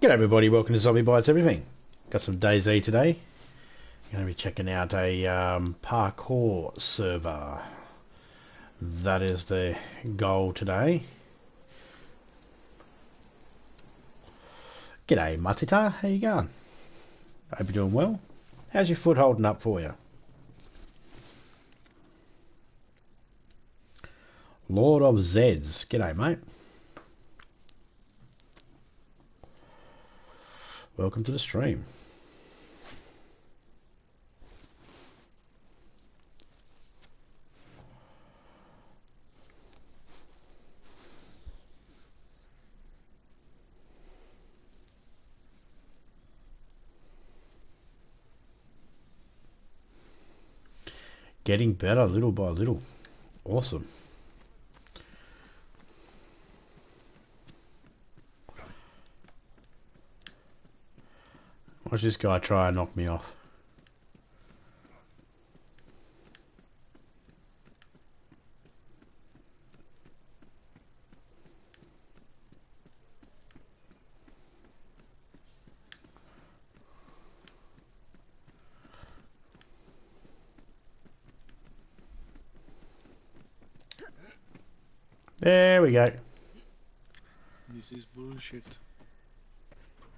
G'day everybody, welcome to Zombie Bites Everything. Got some DayZ today. Going to be checking out a parkour server. That is the goal today. G'day Matita, how you going? Hope you're doing well. How's your foot holding up for you? Lord of Zeds, g'day mate. Welcome to the stream. Getting better little by little. Awesome. Watch this guy try and knock me off. There we go. This is bullshit.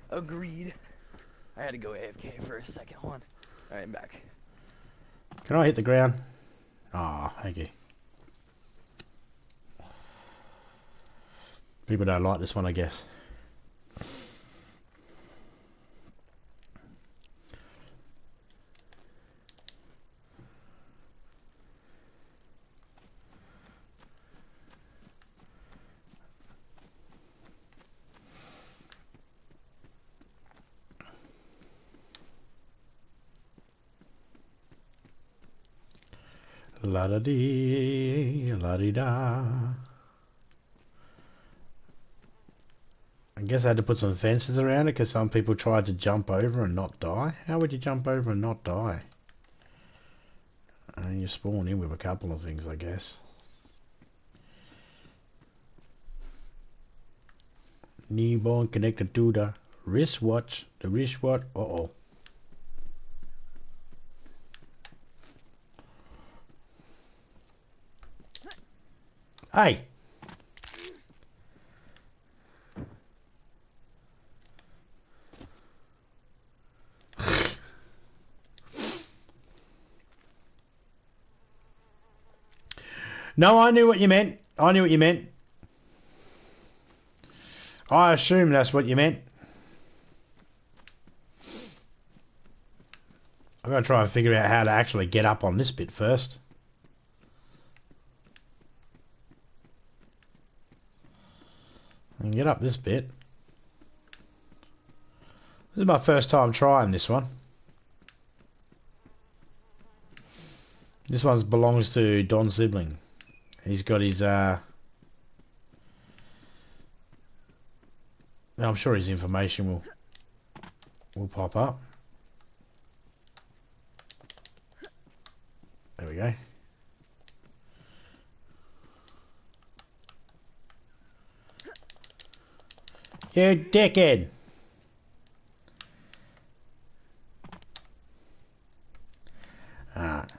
Agreed. I had to go AFK for a second one. Alright, I'm back. Can I hit the ground? Ah, oh, thank you. People don't like this one, I guess. La da dee, la dee da. I guess I had to put some fences around it because some people tried to jump over and not die. How would you jump over and not die? And you spawn in with a couple of things, I guess. Newborn connected to the wristwatch. The wristwatch. Uh-oh. Hey! No, I knew what you meant. I knew what you meant. I assume that's what you meant. I'm going to try and figure out how to actually get up on this bit first. And get up this bit. This is my first time trying this one. This one belongs to Don's sibling. He's got his I'm sure his information will pop up. There we go. You dickhead! Alright.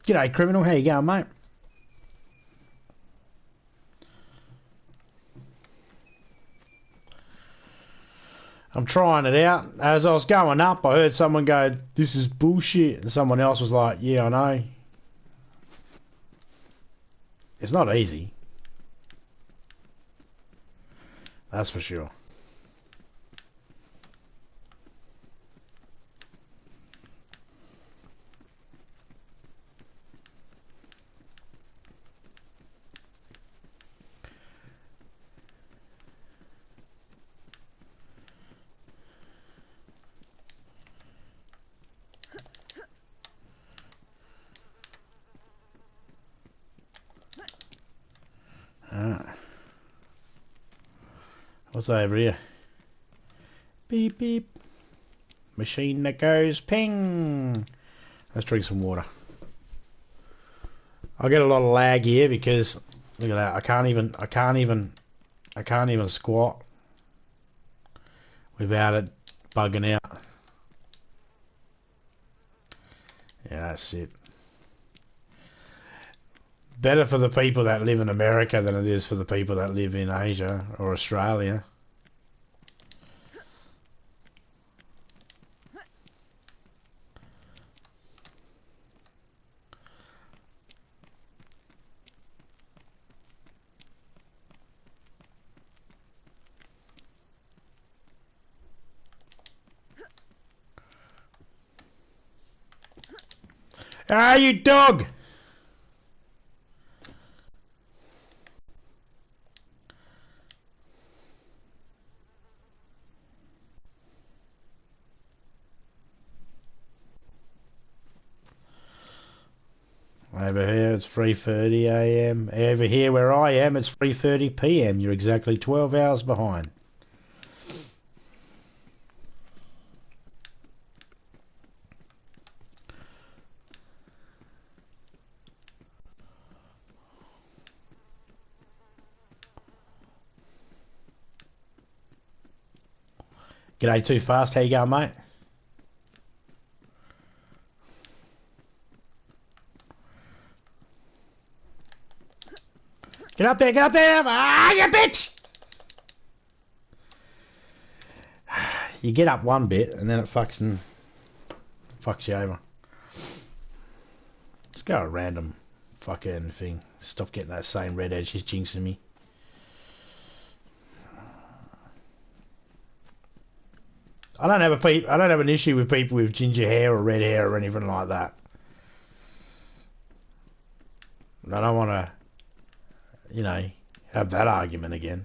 G'day criminal, how you going mate? I'm trying it out. As I was going up, I heard someone go, "This is bullshit," and someone else was like, "Yeah, I know." It's not easy. That's for sure. What's over here? Beep beep. Machine that goes ping. Let's drink some water. I get a lot of lag here because Look at that. I can't even squat without it bugging out. Yeah, that's it. Better for the people that live in America than it is for the people that live in Asia or Australia. Ah, you dog! Over here it's 3:30 a.m. Over here where I am it's 3:30 p.m. You're exactly 12 hours behind. G'day Too Fast, how you going, mate? Get up there, get up there! Ah, you bitch! You get up one bit and then it fucks you over. Let's go a random fucking thing. Stop getting that same red edge, she's jinxing me. I don't have an issue with people with ginger hair or red hair or anything like that. I don't want to, you know, have that argument again.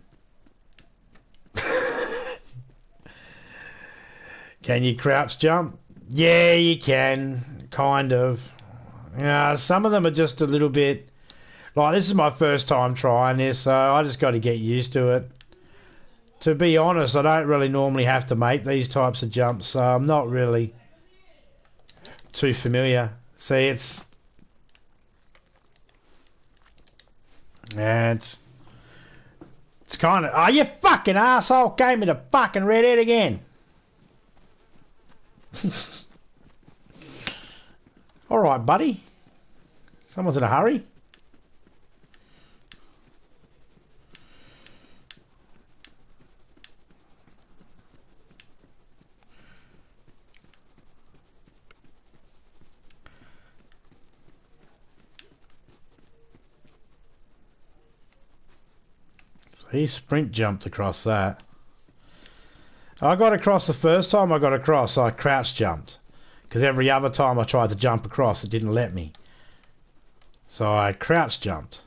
Can you crouch jump? Yeah, you can, kind of. Some of them are just a little bit, like this is my first time trying this, so I just got to get used to it. To be honest, I don't really normally have to make these types of jumps, so I'm not really too familiar. See, it's kind of... Oh, you fucking asshole! Gave me the fucking red head again! Alright, buddy. Someone's in a hurry. He sprint jumped across that. I got across the first time I got across, so I crouch jumped. Because every other time I tried to jump across, it didn't let me. So I crouch jumped.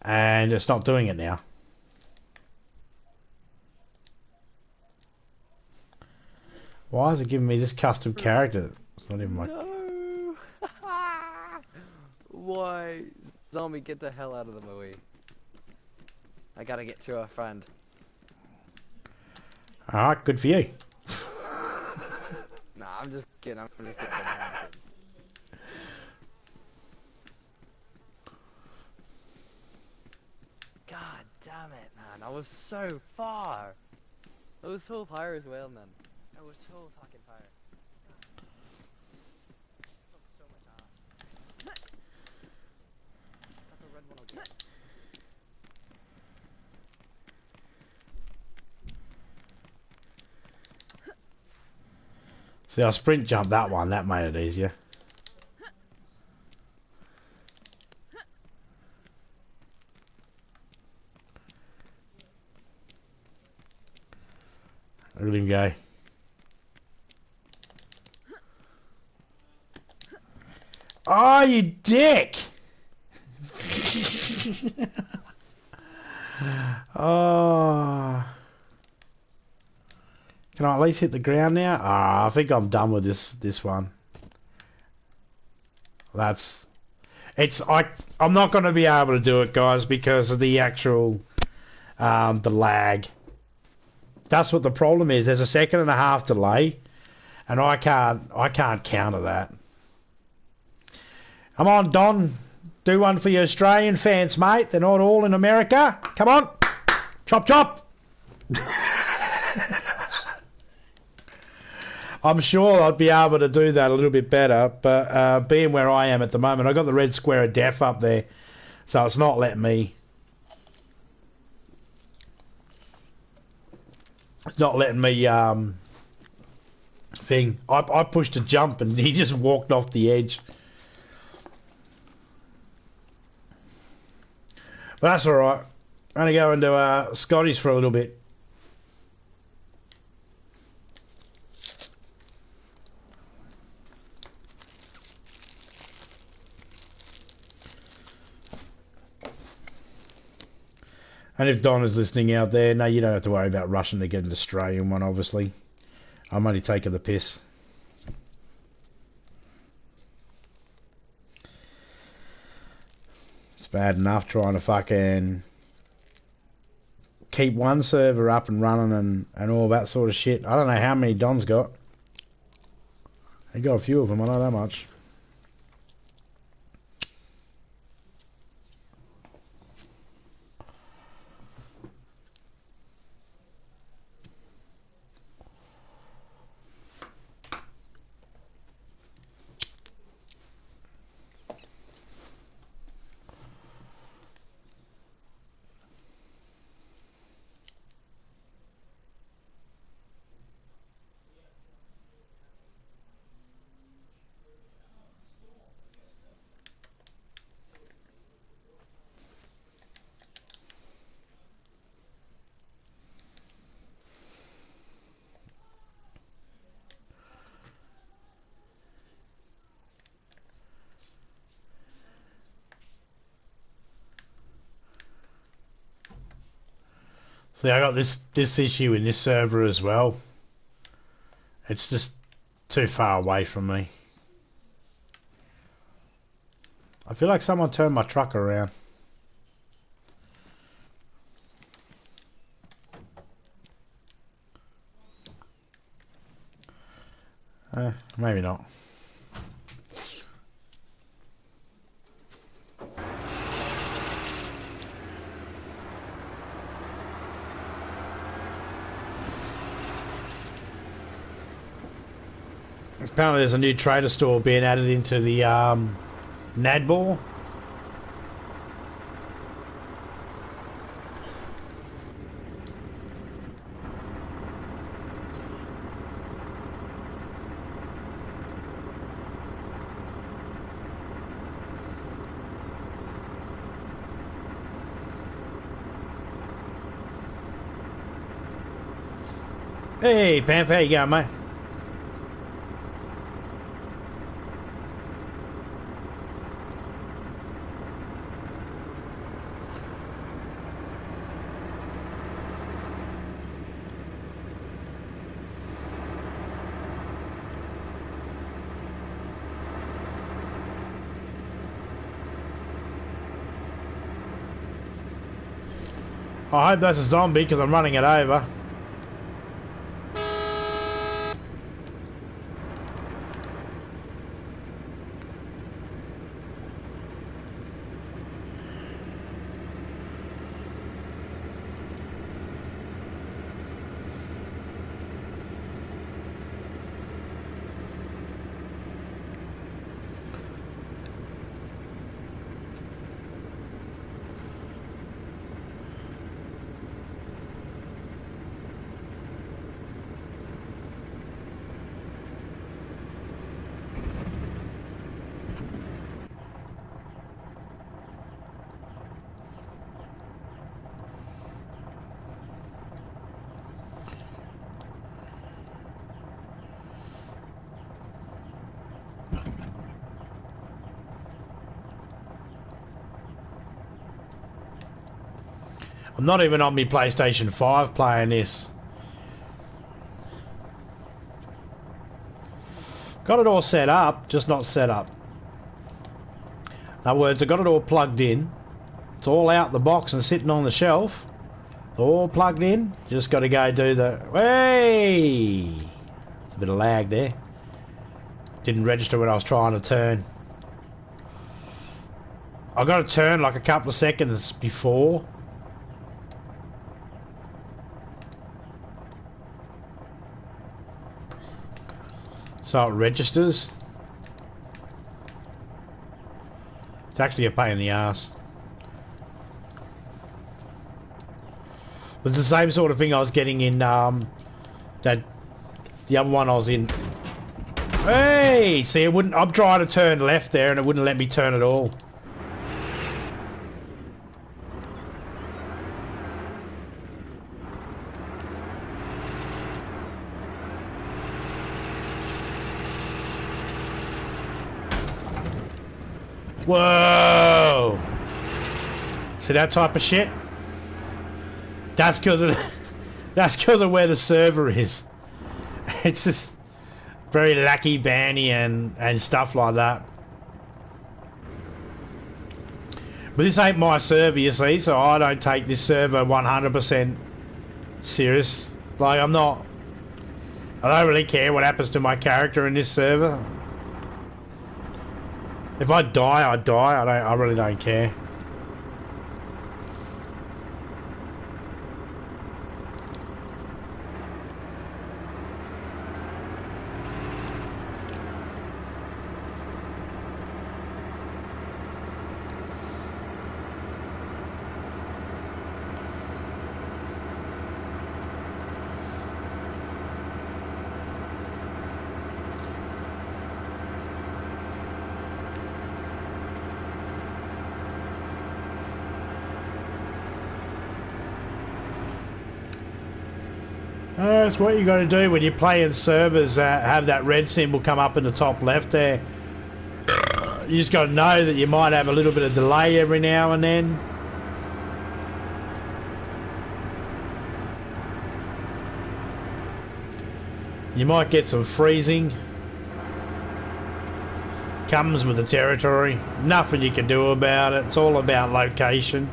And it's not doing it now. Why is it giving me this custom character? It's not even my... No! Why? Zombie, get the hell out of the movie. I gotta get to a friend. Alright, good for you. Nah, I'm just kidding. I'm just kidding. God damn it, man. I was so far. I was so far as well, man. I was so fucking far. So much ass. Got the red one again. See, I sprint jumped that one. That made it easier. Look at him go. Oh, you dick! Oh. Can I at least hit the ground now? Ah, I think I'm done with this one. I'm not going to be able to do it, guys, because of the actual the lag. That's what the problem is. There's a 1.5 seconds delay, and I can't counter that. Come on, Don. Do one for your Australian fans, mate. They're not all in America. Come on. Chop, chop. I'm sure I'd be able to do that a little bit better, but being where I am at the moment, I've got the red square of death up there, so it's not letting me... It's not letting me, thing. I pushed a jump and he just walked off the edge. But that's alright. I'm going to go into Scotty's for a little bit. And if Don is listening out there, no, you don't have to worry about rushing to get an Australian one, obviously. I'm only taking the piss. It's bad enough trying to fucking keep one server up and running and all that sort of shit. I don't know how many Don's got. He got a few of them, I know that much. See, I got this issue in this server as well. It's just too far away from me. I feel like someone turned my truck around. Maybe not. Apparently there's a new trader store being added into the Nadball. Hey, Panther, how you going, mate? I hope that's a zombie because I'm running it over. I'm not even on my PlayStation 5 playing this. Got it all set up, just not set up. In other words, I got it all plugged in. It's all out the box and sitting on the shelf. All plugged in. Just got to go do the... Hey! There's a bit of lag there. Didn't register when I was trying to turn. I got to turn like a couple of seconds before. So it registers. It's actually a pain in the ass. But it's the same sort of thing I was getting in the other one I was in. Hey, see, it wouldn't. I'm trying to turn left there, and it wouldn't let me turn at all. Whoa! See that type of shit? That's because of where the server is. It's just very lacky banny and stuff like that. But this ain't my server, you see, so I don't take this server 100% serious. Like, I don't really care what happens to my character in this server. If I die, I die. I really don't care. That's what you got to do when you play in servers that have that red symbol come up in the top left there. You just got to know that you might have a little bit of delay every now and then. You might get some freezing. Comes with the territory. Nothing you can do about it. It's all about location.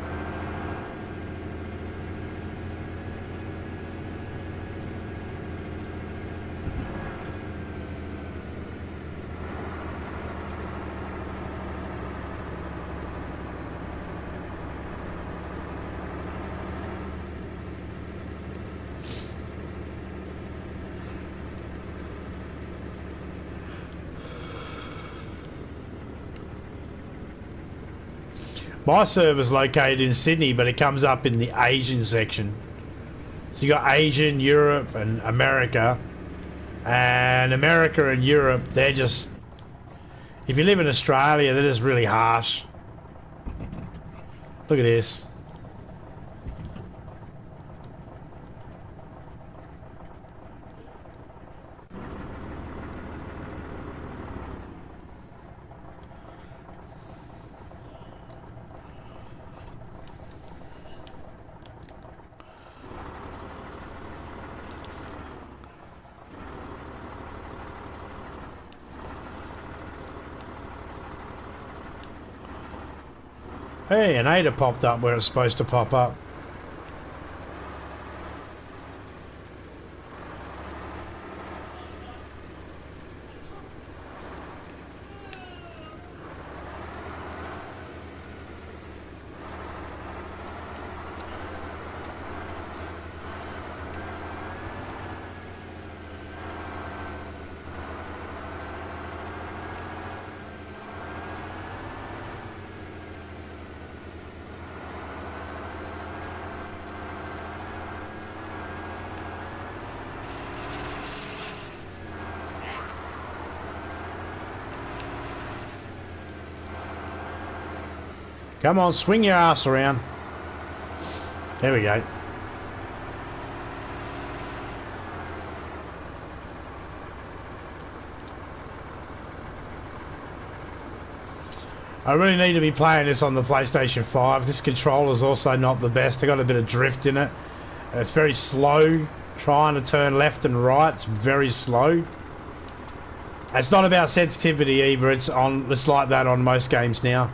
My server's located in Sydney, but it comes up in the Asian section. So you got Asian, Europe, and America. And America and Europe, they're just... If you live in Australia, they're just really harsh. Look at this. Hey, an ADA popped up where it's supposed to pop up. Come on, swing your ass around. There we go. I really need to be playing this on the PlayStation 5. This controller's also not the best. I got a bit of drift in it. It's very slow. Trying to turn left and right, it's very slow. It's not about sensitivity either. It's like that on most games now.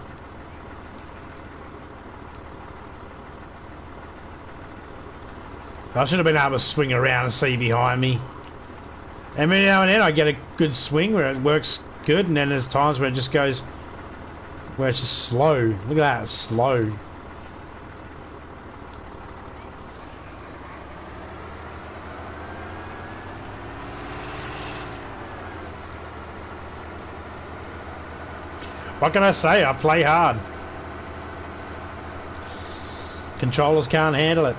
I should have been able to swing around and see behind me. Every now and then I get a good swing where it works good, and then there's times where it just goes Where it's just slow. Look at that, it's slow. What can I say? I play hard. Controllers can't handle it.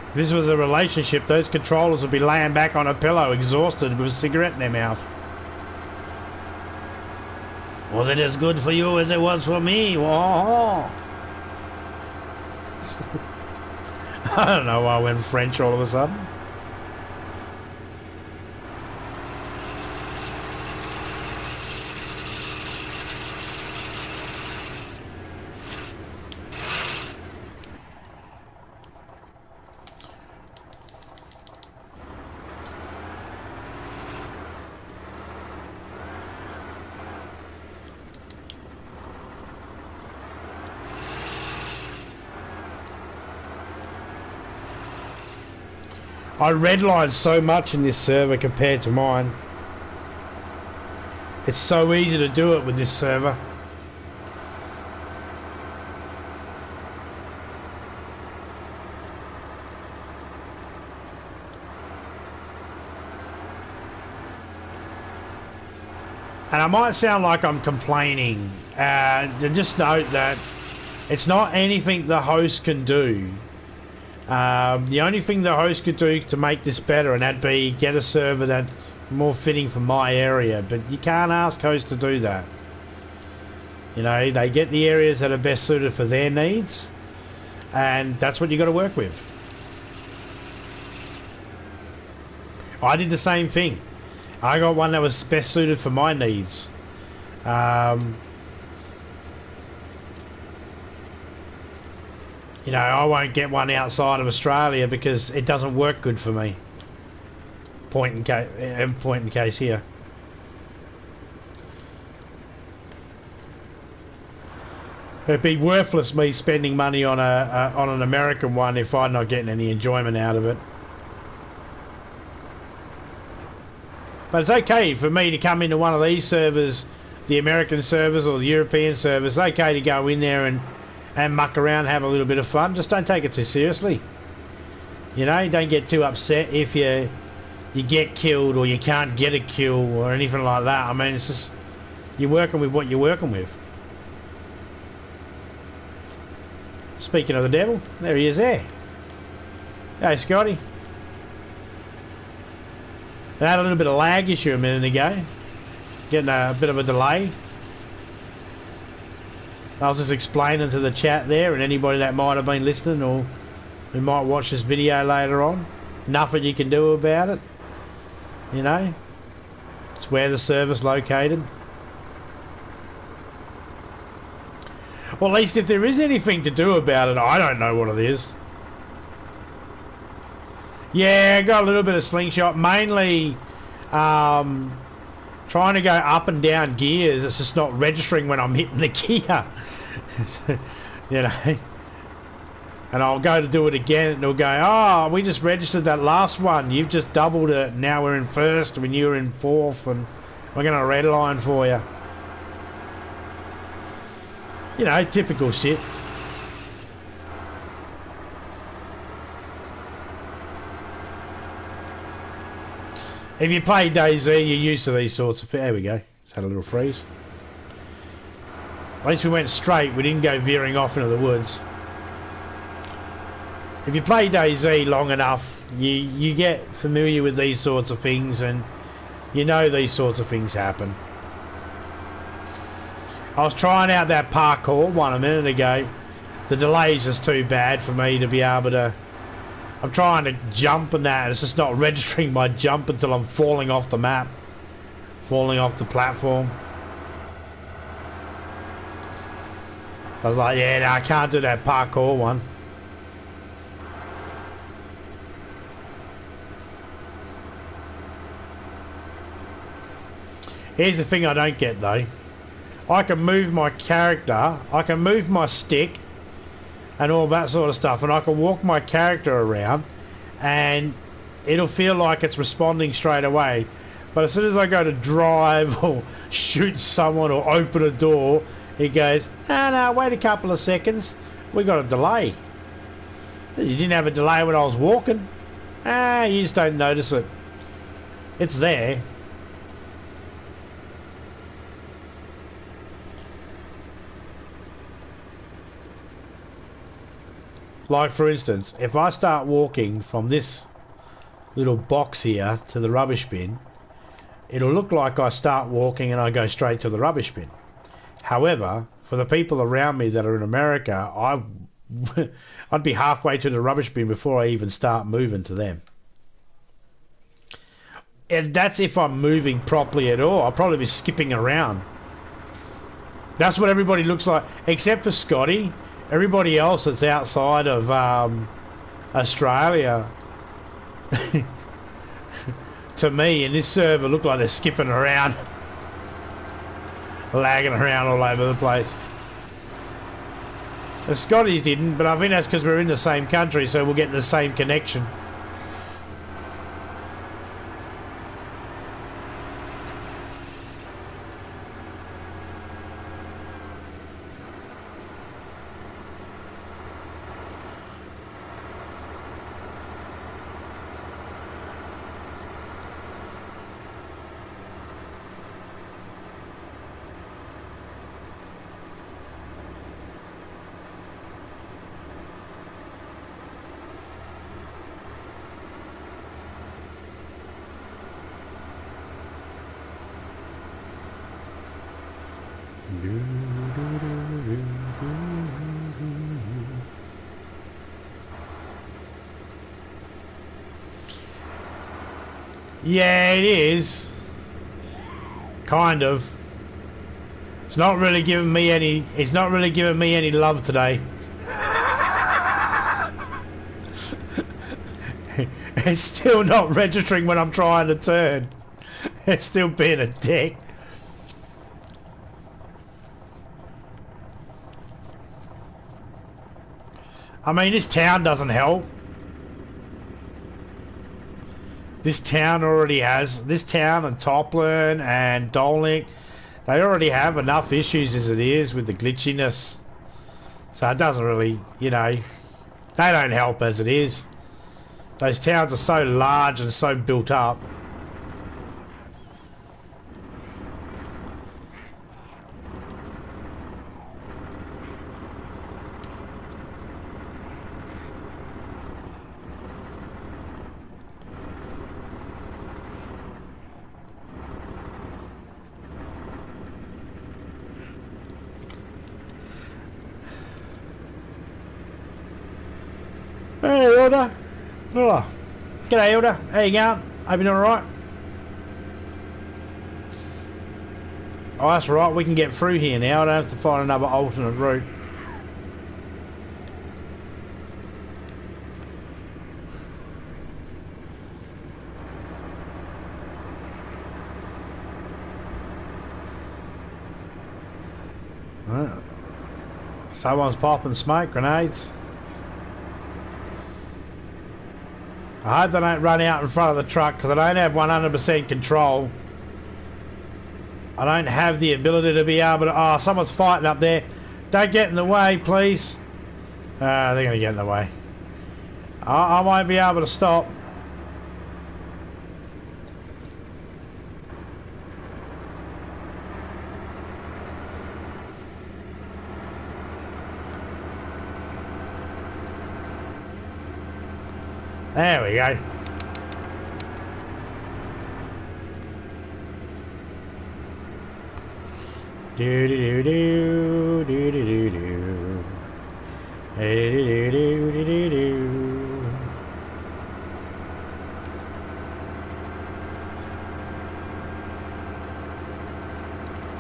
If this was a relationship, those controllers would be laying back on a pillow, exhausted, with a cigarette in their mouth. Was it as good for you as it was for me? Whoa. I don't know why I went French all of a sudden. I redline so much in this server compared to mine. It's so easy to do it with this server. And I might sound like I'm complaining. Just note that it's not anything the host can do. The only thing the host could do to make this better, and that'd be get a server that's more fitting for my area, but you can't ask hosts to do that. You know, they get the areas that are best suited for their needs, and that's what you got to work with. I did the same thing. I got one that was best suited for my needs. You know, I won't get one outside of Australia because it doesn't work good for me. Point in case here. It'd be worthless me spending money on on an American one if I'm not getting any enjoyment out of it. But it's okay for me to come into one of these servers, the American servers or the European servers. It's okay to go in there and muck around, have a little bit of fun. Just don't take it too seriously. You know, don't get too upset if you get killed or you can't get a kill or anything like that. I mean, it's just, you're working with what you're working with. Speaking of the devil, there he is there. Hey, Scotty. I had a little bit of lag issue a minute ago. Getting a bit of a delay. I was just explaining to the chat there and anybody that might have been listening or who might watch this video later on. Nothing you can do about it. You know. It's where the server's located. Well, at least if there is anything to do about it, I don't know what it is. Yeah, I got a little bit of slingshot. Mainly trying to go up and down gears. It's just not registering when I'm hitting the gear. You know. And I'll go to do it again and it'll go, oh, we just registered that last one. You've just doubled it. Now we're in first when you were in fourth and we're going to redline for you. You know, typical shit. If you play DayZ, you're used to these sorts of... There we go. Just had a little freeze. At least we went straight. We didn't go veering off into the woods. If you play DayZ long enough, you get familiar with these sorts of things and you know these sorts of things happen. I was trying out that parkour one a minute ago. The delay's just too bad for me to be able to... I'm trying to jump and that, and it's just not registering my jump until I'm falling off the map. Falling off the platform. I was like, yeah, no, I can't do that parkour one. Here's the thing I don't get though. I can move my character, I can move my stick and all that sort of stuff, and I can walk my character around and it'll feel like it's responding straight away. But as soon as I go to drive or shoot someone or open a door, it goes, no, wait a couple of seconds. We got a delay. You didn't have a delay when I was walking. You just don't notice it. It's there. Like for instance, if I start walking from this little box here to the rubbish bin, it'll look like I start walking and I go straight to the rubbish bin. However, for the people around me that are in America, I'd be halfway to the rubbish bin before I even start moving to them. And that's if I'm moving properly at all. I'll probably be skipping around. That's what everybody looks like, except for Scotty. Everybody else that's outside of Australia, to me, in this server, look like they're skipping around, lagging around all over the place. The Scotties didn't, but I think that's because we're in the same country, so we'll get the same connection. Yeah, it is. Kind of. It's not really giving me any. It's not really giving me any love today. It's still not registering when I'm trying to turn. It's still being a dick. I mean, this town doesn't help. This town already has, this town and Toplin and Dolnik, they already have enough issues as it is with the glitchiness. So it doesn't really, you know, they don't help as it is. Those towns are so large and so built up. Hey, Hilda. Oh. G'day, Hilda. How you going? Hope you're doing alright. Oh, that's right. We can get through here now. I don't have to find another alternate route. Right. Someone's popping smoke grenades. I hope they don't run out in front of the truck because I don't have 100% control. I don't have the ability to be able to... Oh, someone's fighting up there. Don't get in the way, please. They're going to get in the way. I won't be able to stop. There we go. Do do do do do do do do. Hey, do do do do do.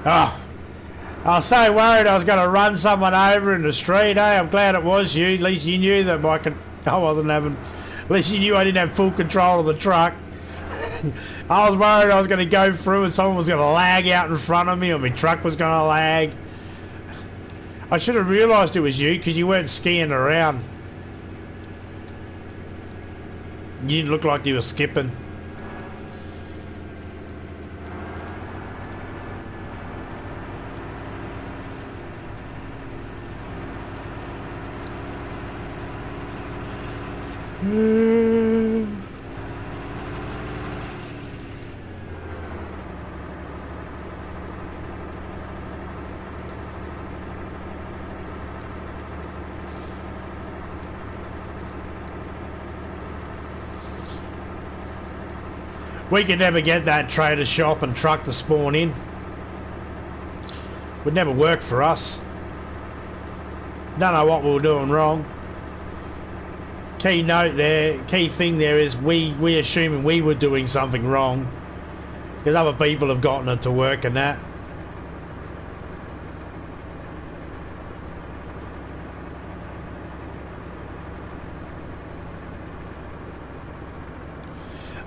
Oh, I was so worried I was going to run someone over in the street. Hey, I'm glad it was you. At least you knew that I wasn't having. At least you knew I didn't have full control of the truck. I was worried I was going to go through and someone was going to lag out in front of me or my truck was going to lag. I should have realised it was you because you weren't skiing around. You look like you were skipping. We could never get that trader shop and truck to spawn in. Would never work for us. Don't know what we were doing wrong. Key note there, key thing there is we assuming we were doing something wrong because other people have gotten it to work and that.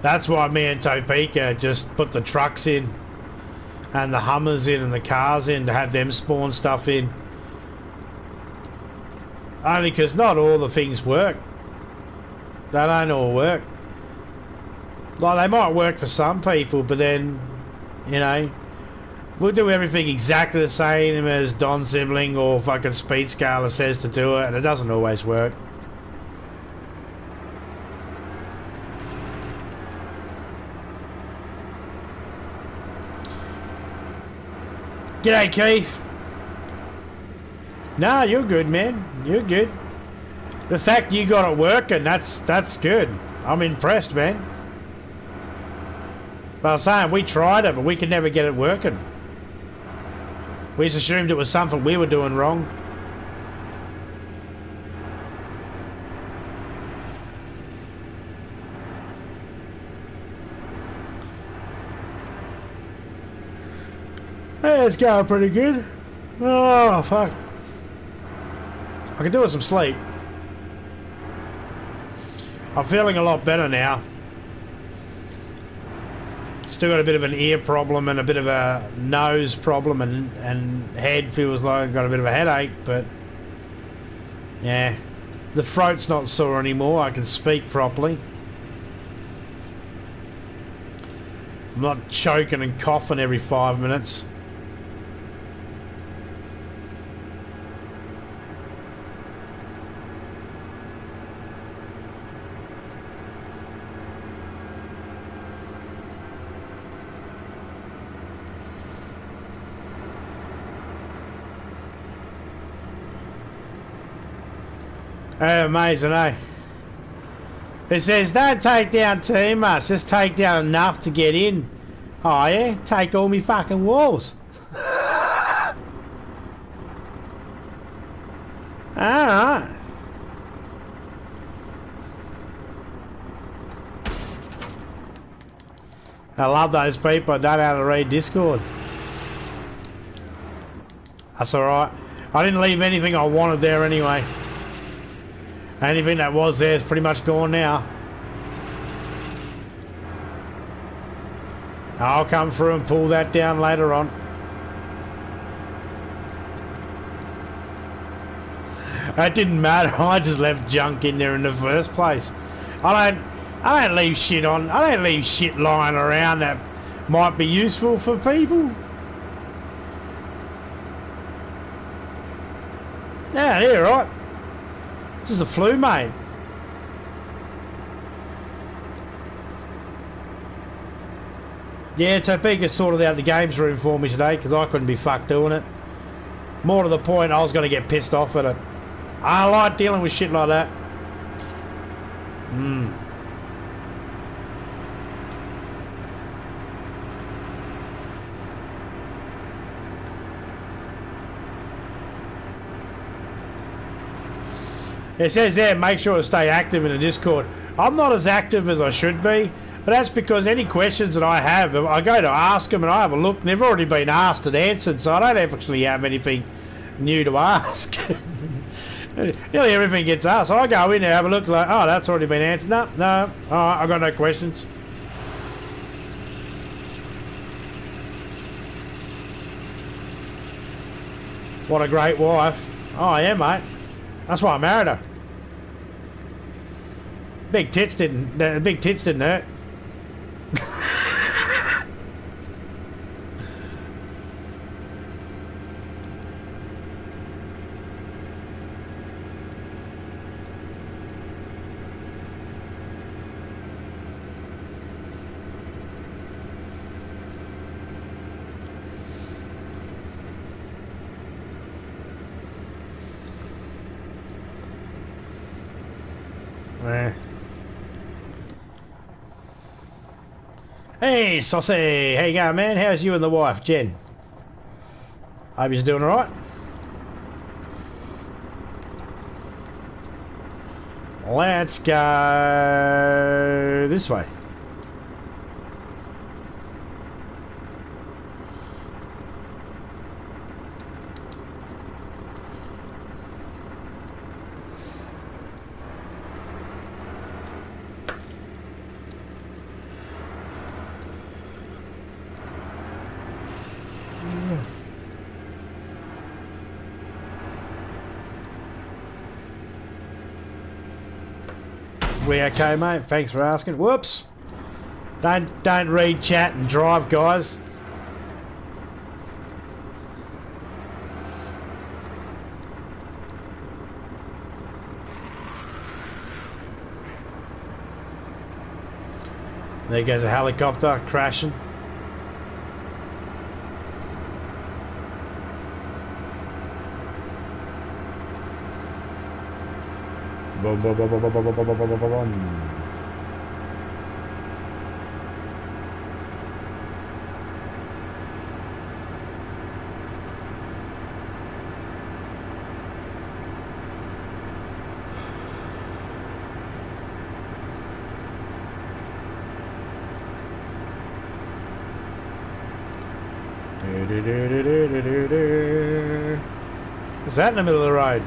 That's why me and Topeka just put the trucks in and the Hummers in and the cars in to have them spawn stuff in. Only because not all the things work. They don't all work. Like, they might work for some people, but then, you know, we'll do everything exactly the same as Don Sibling or fucking Speed Scaler says to do it, and it doesn't always work. G'day, Keith. Nah, you're good, man. You're good. The fact you got it working, that's good. I'm impressed, man. But I was saying, we tried it, but we could never get it working. We just assumed it was something we were doing wrong. Hey, it's going pretty good. Oh, fuck. I could do with some sleep. I'm feeling a lot better now. Still got a bit of an ear problem and a bit of a nose problem and head feels like I've got a bit of a headache, but yeah. The throat's not sore anymore. I can speak properly. I'm not choking and coughing every 5 minutes. Amazing, eh? It says don't take down too much, just take down enough to get in. Oh yeah? Take all me fucking walls. Alright. I love those people that don't know how to read Discord. That's alright. I didn't leave anything I wanted there anyway. Anything that was there is pretty much gone now. I'll come through and pull that down later on. It didn't matter. I just left junk in there in the first place. I don't leave shit on. I don't leave shit lying around that might be useful for people. Yeah, yeah, right. This is the flu, mate. Yeah, Topeka sorted out the games room for me today because I couldn't be fucked doing it. More to the point, I was going to get pissed off at it. I like dealing with shit like that. It says there, make sure to stay active in the Discord. I'm not as active as I should be, but that's because any questions that I have, I go to ask them and I have a look, and they've already been asked and answered, so I don't actually have anything new to ask. Nearly everything gets asked. So I go in there, have a look, like, oh, that's already been answered. No, no, I've got no questions. What a great wife. Oh, yeah, mate. That's why I married her. Big tits didn't. The big tits didn't hurt. Hey, Saucy! How you going, man? How's you and the wife, Jen? Hope you're doing alright. Let's go this way. We okay, mate? Thanks for asking. Whoops! Don't read chat and drive, guys. There goes a helicopter crashing. Boom, boom, boom, boom, boom, boom, boom, boom, boom, boom, boom. What's that in the middle of the road?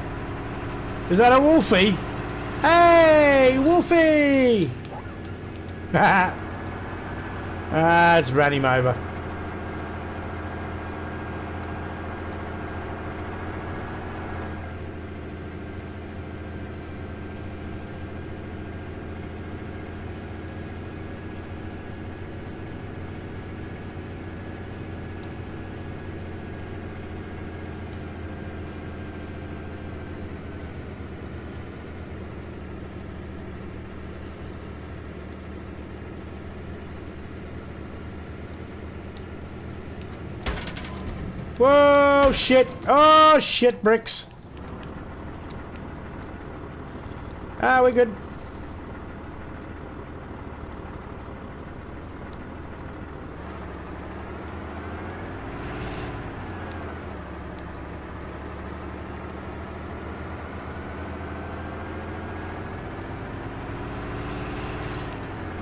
Is that a wolfie? Hey, Wolfie! It's ran him over. Whoa, shit. Oh, shit, bricks. Ah, we're good.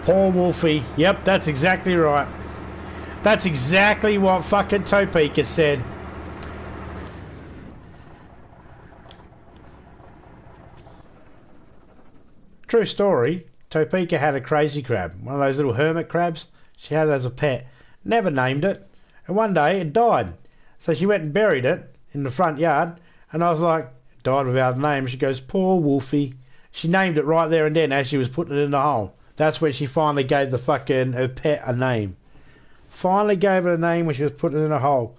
Poor Wolfie. Yep, that's exactly right. That's exactly what fucking Topeka said. True story. Topeka had a crazy crab, one of those little hermit crabs. She had it as a pet. Never named it. And one day it died. So she went and buried it in the front yard. And I was like, it died without a name. She goes, poor Wolfie. She named it right there and then as she was putting it in the hole. That's when she finally gave the fucking her pet a name. Finally gave it a name when she was putting it in a hole.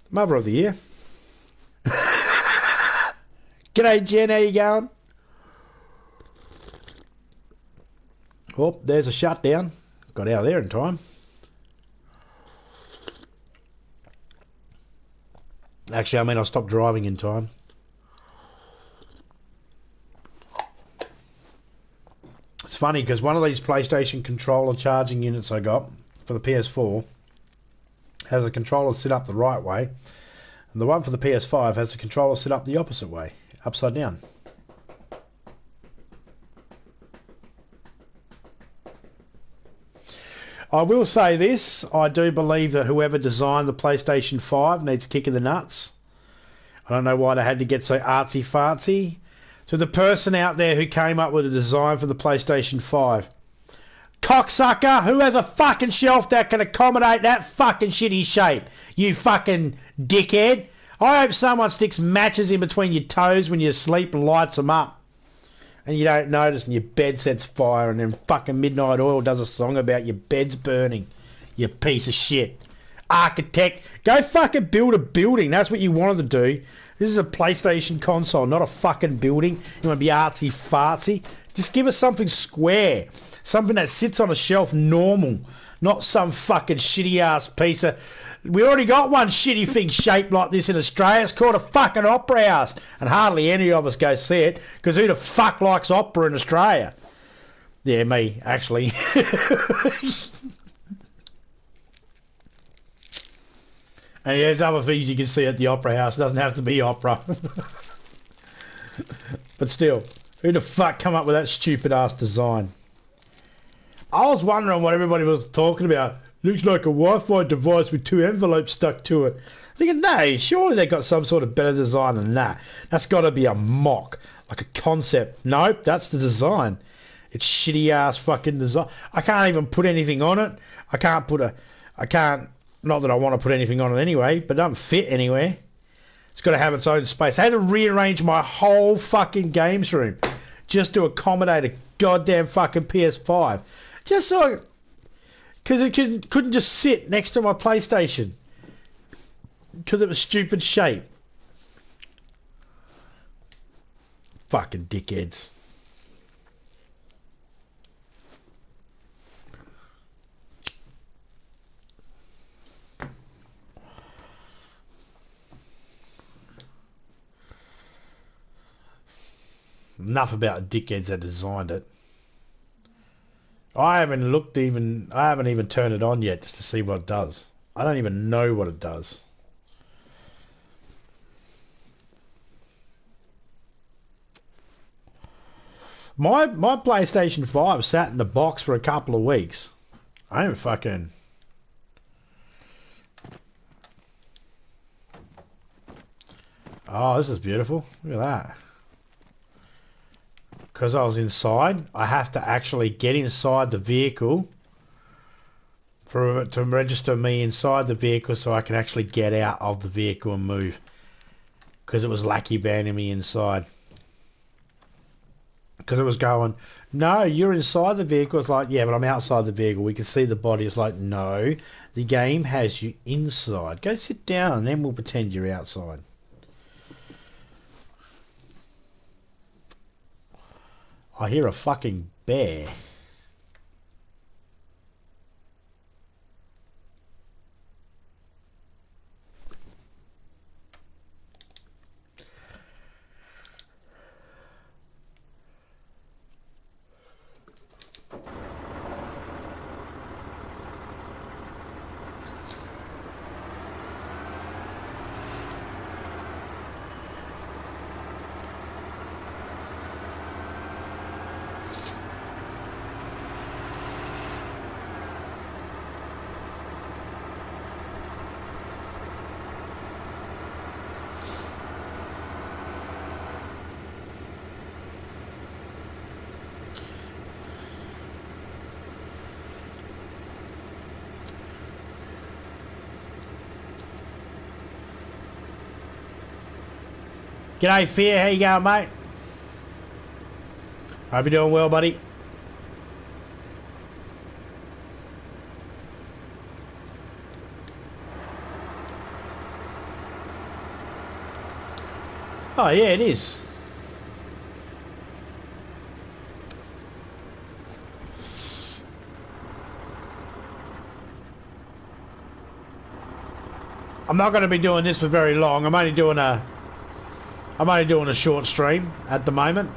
Mother of the Year. G'day, Jen. How you going? Oh, there's a shutdown. Got out of there in time. Actually, I mean, I stopped driving in time. It's funny because one of these PlayStation controller charging units I got for the PS4 has a controller set up the right way, and the one for the PS5 has the controller set up the opposite way, upside down. I will say this, I do believe that whoever designed the PlayStation 5 needs a kick in the nuts. I don't know why they had to get so artsy-fartsy. To the person out there who came up with a design for the PlayStation 5, cocksucker, who has a fucking shelf that can accommodate that fucking shitty shape? You fucking dickhead. I hope someone sticks matches in between your toes when you sleep and lights them up. and you don't notice, and your bed sets fire, and then fucking Midnight Oil does a song about your bed's burning. You piece of shit. Architect, go fucking build a building. That's what you wanted to do. This is a PlayStation console, not a fucking building. You want to be artsy fartsy? Just give us something square. Something that sits on a shelf normal. Not some fucking shitty ass piece of... We already got one shitty thing shaped like this in Australia. It's called a fucking opera house. And hardly any of us go see it, because who the fuck likes opera in Australia? Yeah, me, actually. And there's other things you can see at the opera house. It doesn't have to be opera. But still, who the fuck come up with that stupid ass design? I was wondering what everybody was talking about. Looks like a Wi-Fi device with 2 envelopes stuck to it. Thinking, no, surely they got some sort of better design than that. That's got to be a mock, like a concept. Nope, that's the design. It's shitty ass fucking design. I can't even put anything on it. I can't. Not that I want to put anything on it anyway, but it doesn't fit anywhere. It's got to have its own space. I had to rearrange my whole fucking games room just to accommodate a goddamn fucking PS5. Just so... Because it couldn't just sit next to my PlayStation. Because it was stupid shape. Fucking dickheads. Enough about dickheads that designed it. I haven't even turned it on yet just to see what it does. I don't even know what it does. My PlayStation 5 sat in the box for a couple of weeks. I don't fucking... Oh, this is beautiful. Look at that. Because I was inside, I have to actually get inside the vehicle for it to register me inside the vehicle so I can actually get out of the vehicle and move. Because it was lackey banding me inside. Because it was going, no, you're inside the vehicle. It's like, yeah, but I'm outside the vehicle. We can see the body. It's like, no, the game has you inside. Go sit down and then we'll pretend you're outside. I hear a fucking bear. G'day, Fear. How you going, mate? Hope you're doing well, buddy. Oh, yeah, it is. I'm not going to be doing this for very long. I'm only doing a short stream at the moment.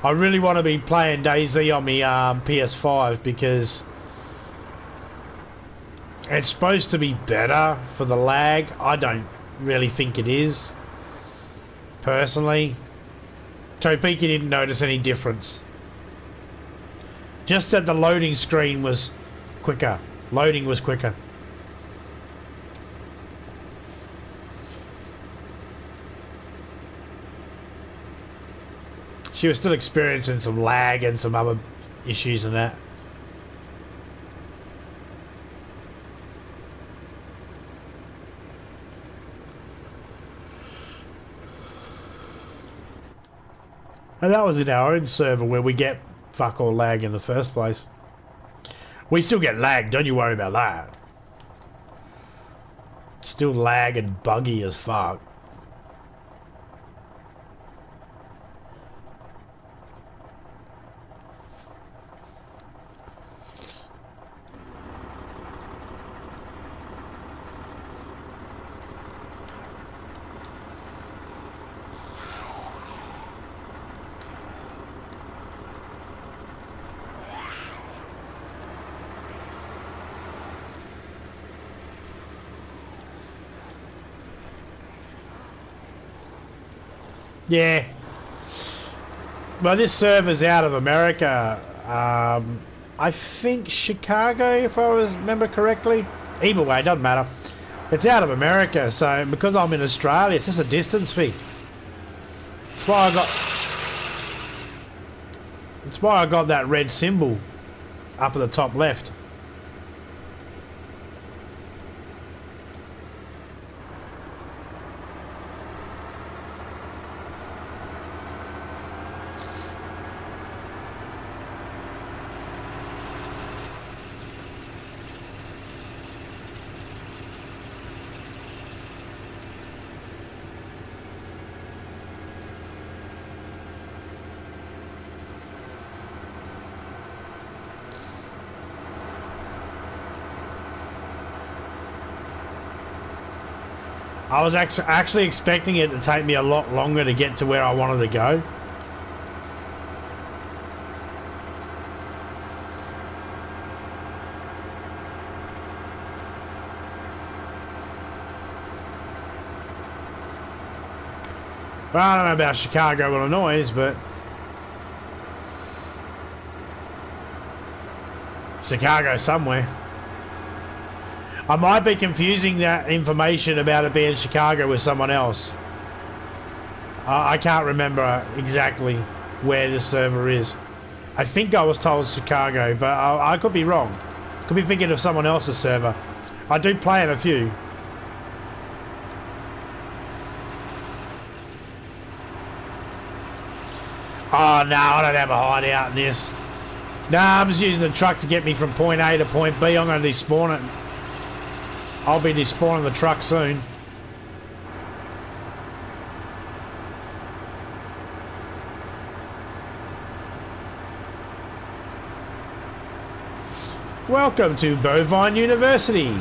I really want to be playing DayZ on my PS5 because it's supposed to be better for the lag. I don't really think it is, personally. Topeka didn't notice any difference. Just that the loading screen was quicker. Loading was quicker. She was still experiencing some lag and some other issues and that. And that was in our own server where we get fuck all lag in the first place. We still get lag, don't you worry about that. Still lag and buggy as fuck. Yeah. Well, this server's out of America. I think Chicago, if I remember correctly. Either way, it doesn't matter. It's out of America, so because I'm in Australia, it's just a distance fee. That's why I got that red symbol up at the top left. I was actually expecting it to take me a lot longer to get to where I wanted to go. Well, I don't know about Chicago, Illinois, but Chicago somewhere. I might be confusing that information about it being Chicago with someone else. I can't remember exactly where this server is. I think I was told Chicago, but I could be wrong. Could be thinking of someone else's server. I do play in a few. Oh no, I don't have a hideout in this. No, I'm just using the truck to get me from point A to point B. I'm going to despawn it. I'll be despawning the truck soon. Welcome to Bovine University.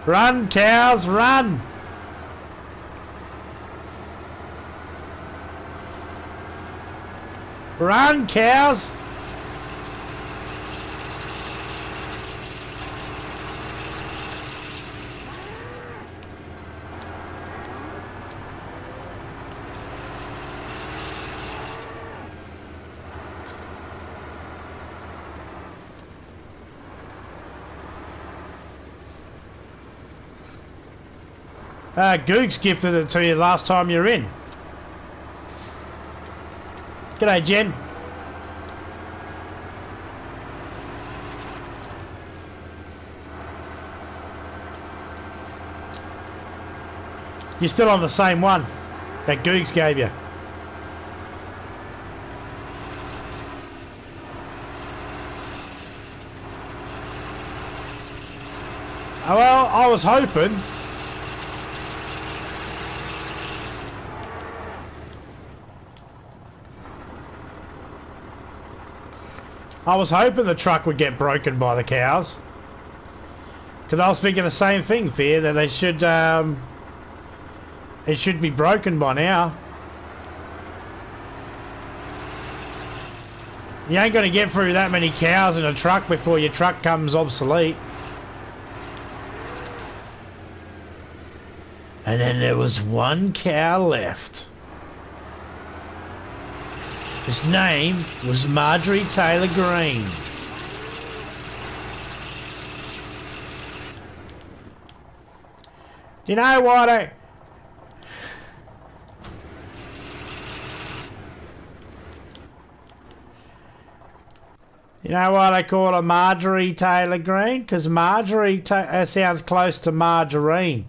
Run, cows, run! Run, cows! Googs gifted it to you last time you're in. G'day, Jen. You're still on the same one that Googs gave you. Oh, well, I was hoping. I was hoping the truck would get broken by the cows. Because I was thinking the same thing, Fear, that they should, it should be broken by now. You ain't going to get through that many cows in a truck before your truck comes obsolete. And then there was one cow left. His name was Marjorie Taylor Greene. Do you know what You know why they call her Marjorie Taylor Greene? Because Marjorie sounds close to margarine.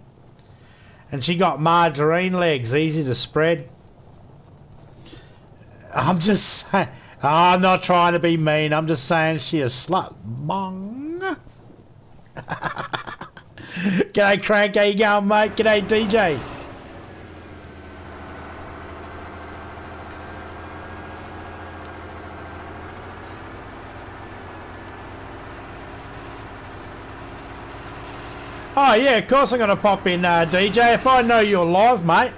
And she got margarine legs, easy to spread. I'm just saying... I'm not trying to be mean. I'm just saying she a slut. Bong. G'day, Crank. How you going, mate? G'day, DJ. Oh, yeah, of course I'm going to pop in, DJ. If I know you're live, mate,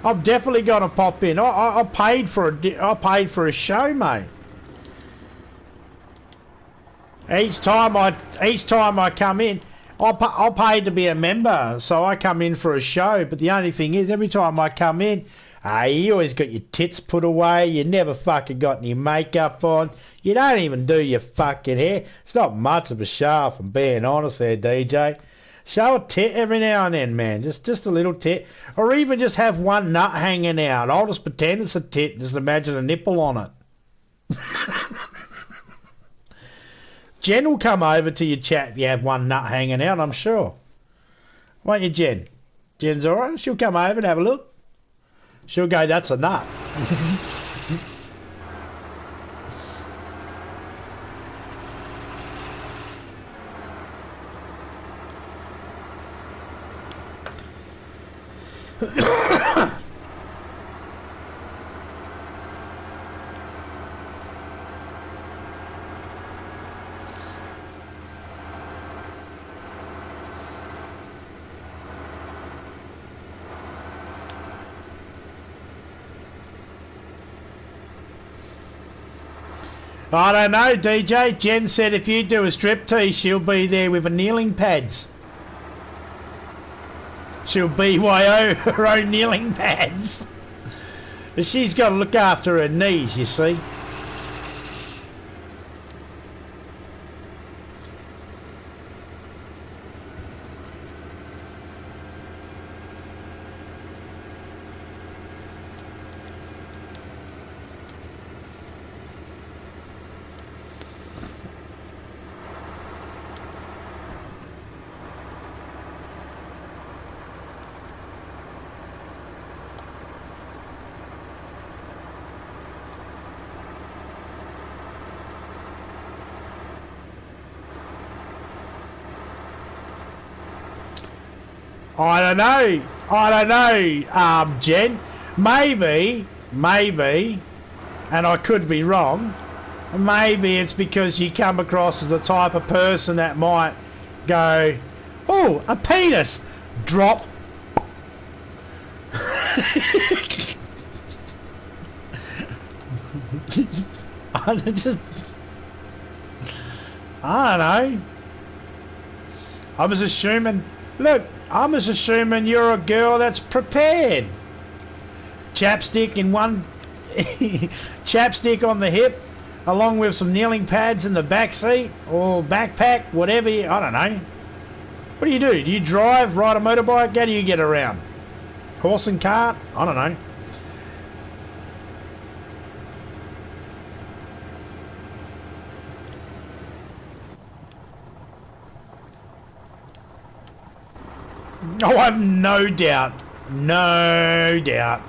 I'm definitely going to pop in. I paid for a show, mate. Each time I come in, I paid to be a member, so I come in for a show. But the only thing is, every time I come in, you always got your tits put away. You never fucking got any makeup on. You don't even do your fucking hair. It's not much of a show, if I'm being honest there, DJ. Show a tit every now and then, man. Just a little tit. Or even just have one nut hanging out. I'll just pretend it's a tit. Just imagine a nipple on it. Jen will come over to your chat if you have one nut hanging out, I'm sure. Won't you, Jen? Jen's alright. She'll come over and have a look. She'll go, that's a nut. I don't know, DJ. Jen said if you do a striptease, she'll be there with her kneeling pads. She'll BYO her own kneeling pads. But she's got to look after her knees, you see. I don't know, Jen. Maybe, and I could be wrong, maybe it's because you come across as the type of person that might go, oh, a penis, drop. I don't know. I was assuming... Look, I'm just assuming you're a girl that's prepared. Chapstick in one... chapstick on the hip, along with some kneeling pads in the back seat, or backpack, whatever you... I don't know. What do? Do you drive, ride a motorbike? How do you get around? Horse and cart? I don't know. Oh, I've no doubt. No doubt.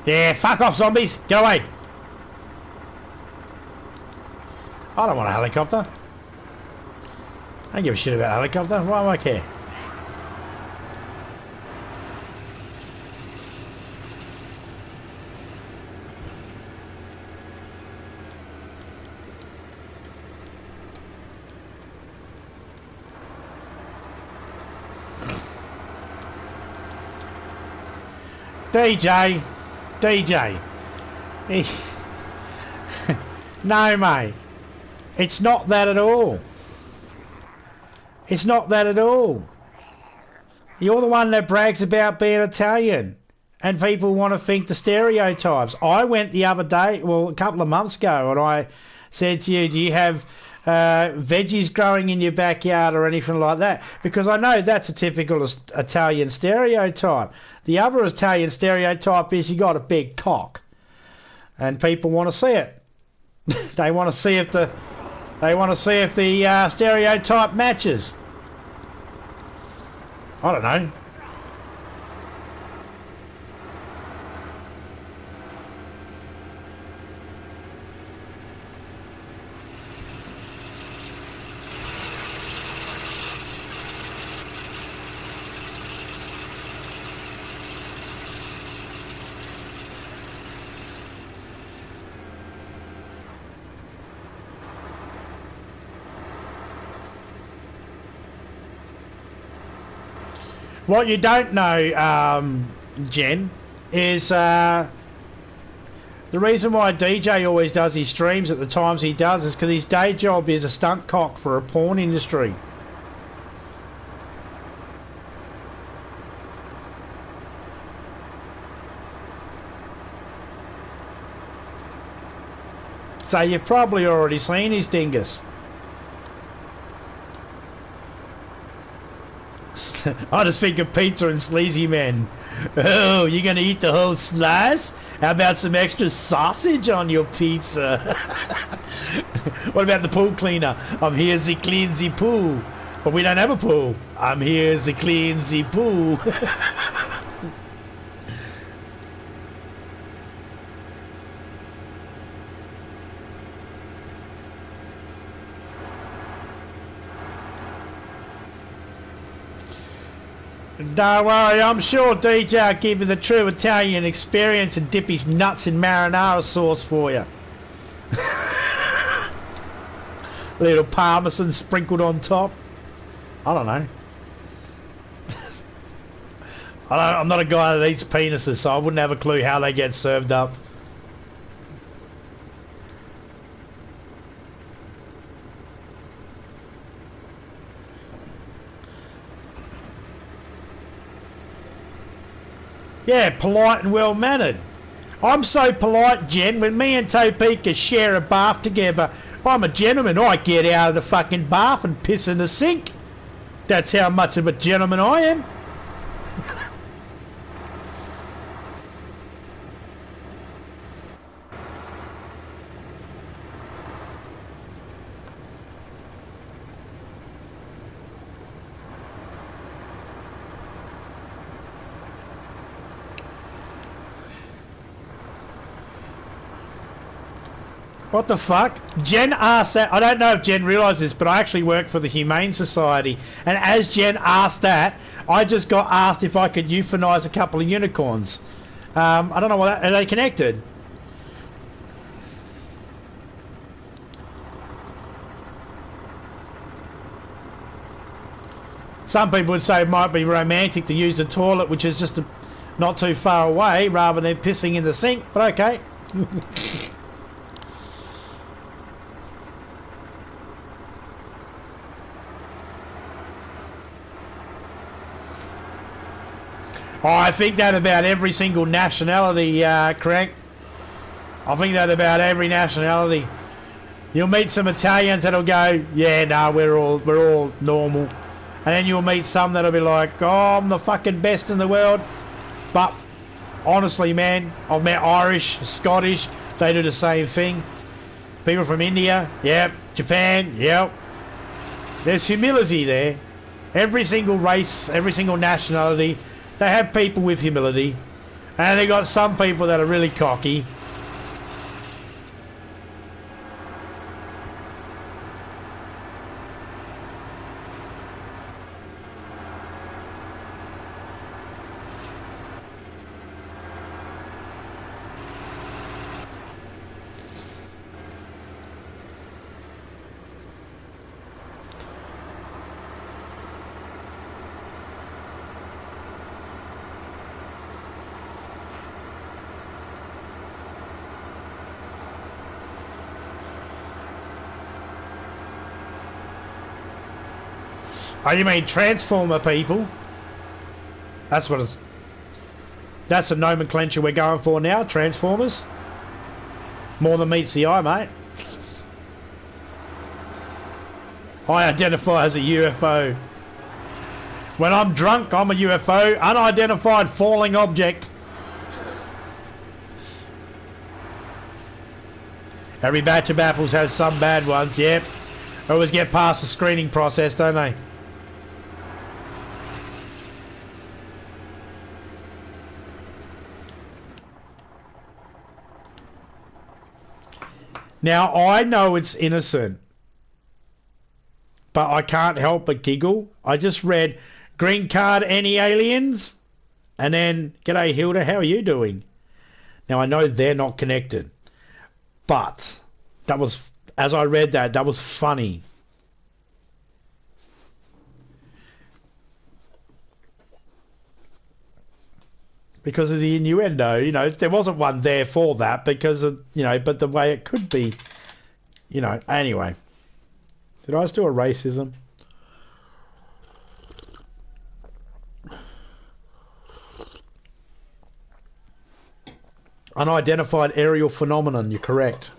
Yeah, fuck off, zombies. Get away. I don't want a helicopter. I don't give a shit about a helicopter. Why do I care? DJ. No, mate. It's not that at all. It's not that at all. You're the one that brags about being Italian. And people want to think the stereotypes. I went the other day, well, a couple of months ago, and I said to you, do you have veggies growing in your backyard or anything like that, because I know that's a typical Italian stereotype. The other Italian stereotype is you got a big cock, and people want to see it. They want to see if the stereotype matches. I don't know. What you don't know, Jen, is the reason why DJ always does his streams at the times he does is because his day job is a stunt cock for a porn industry. So you've probably already seen his dingus. I just think of pizza and sleazy men. Oh, you're gonna eat the whole slice? How about some extra sausage on your pizza? What about the pool cleaner? I'm here to clean the pool. But we don't have a pool. I'm here to clean the pool. Don't worry, I'm sure DJ will give you the true Italian experience and dip his nuts in marinara sauce for you. Little parmesan sprinkled on top. I don't know. I'm not a guy that eats penises, so I wouldn't have a clue how they get served up. Yeah, polite and well-mannered. I'm so polite, Jen, when me and Topeka share a bath together, I'm a gentleman. I get out of the fucking bath and piss in the sink. That's how much of a gentleman I am. What the fuck? Jen asked that. I don't know if Jen realised this, but I actually work for the Humane Society. And as Jen asked that, I just got asked if I could euthanize a couple of unicorns. I don't know what. Are they connected? Some people would say it might be romantic to use the toilet, which is just not too far away, rather than pissing in the sink. But okay. Oh, I think that about every single nationality, Crank. I think that about every nationality. You'll meet some Italians that'll go, yeah, no, we're all normal. And then you'll meet some that'll be like, oh, I'm the fucking best in the world. But honestly, man, I've met Irish, Scottish, they do the same thing. People from India, yep. Japan, yep. There's humility there. Every single race, every single nationality, they have people with humility, and they got some people that are really cocky. Oh, you mean Transformer people? That's what it's... That's the nomenclature we're going for now, Transformers. More than meets the eye, mate. I identify as a UFO. When I'm drunk, I'm a UFO. Unidentified falling object. Every batch of apples has some bad ones, yep. Always get past the screening process, don't they? Now, I know it's innocent, but I can't help but giggle. I just read, green card, any aliens? And then, g'day Hilda, how are you doing? Now, I know they're not connected, but that was, as I read that, that was funny. Because of the innuendo, you know, there wasn't one there for that because of, you know, but the way it could be, you know, anyway. Did I just do a racism? Unidentified aerial phenomenon, you're correct.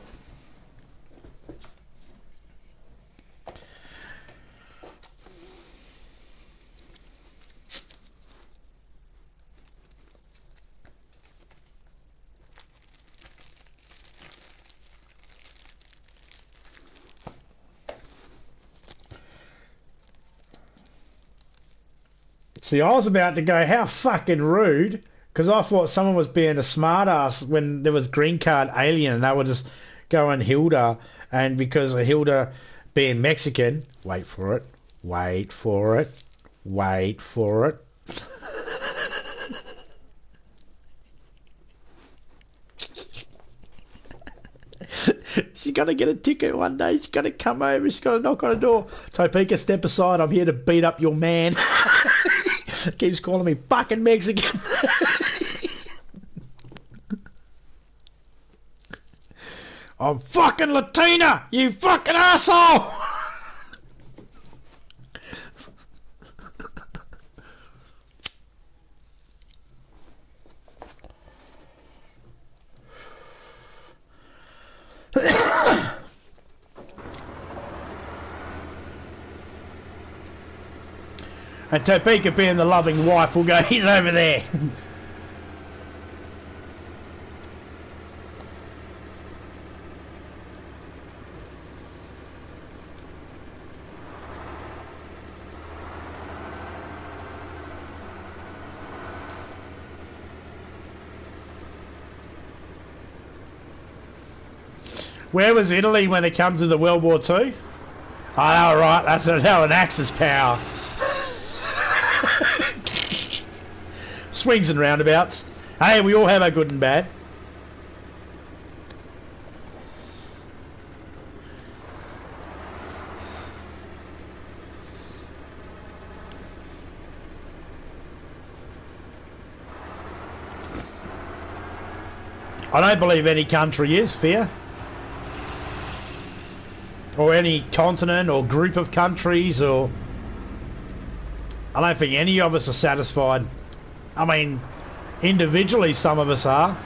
See, I was about to go, how fucking rude, because I thought someone was being a smartass when there was green card alien and they were just going Hilda, and because of Hilda being Mexican, wait for it, wait for it, wait for it. She's going to get a ticket one day. She's going to come over. She's going to knock on a door. Topeka, step aside. I'm here to beat up your man. Keeps calling me fucking Mexican. I'm fucking Latina, you fucking asshole. And Topeka, being the loving wife, will go, he's over there. Where was Italy when it comes to the World War II? Oh, right, that's how an Axis power. Swings and roundabouts. Hey, we all have our good and bad. I don't believe any country is fair. Or any continent or group of countries, or I don't think any of us are satisfied. I mean, individually some of us are.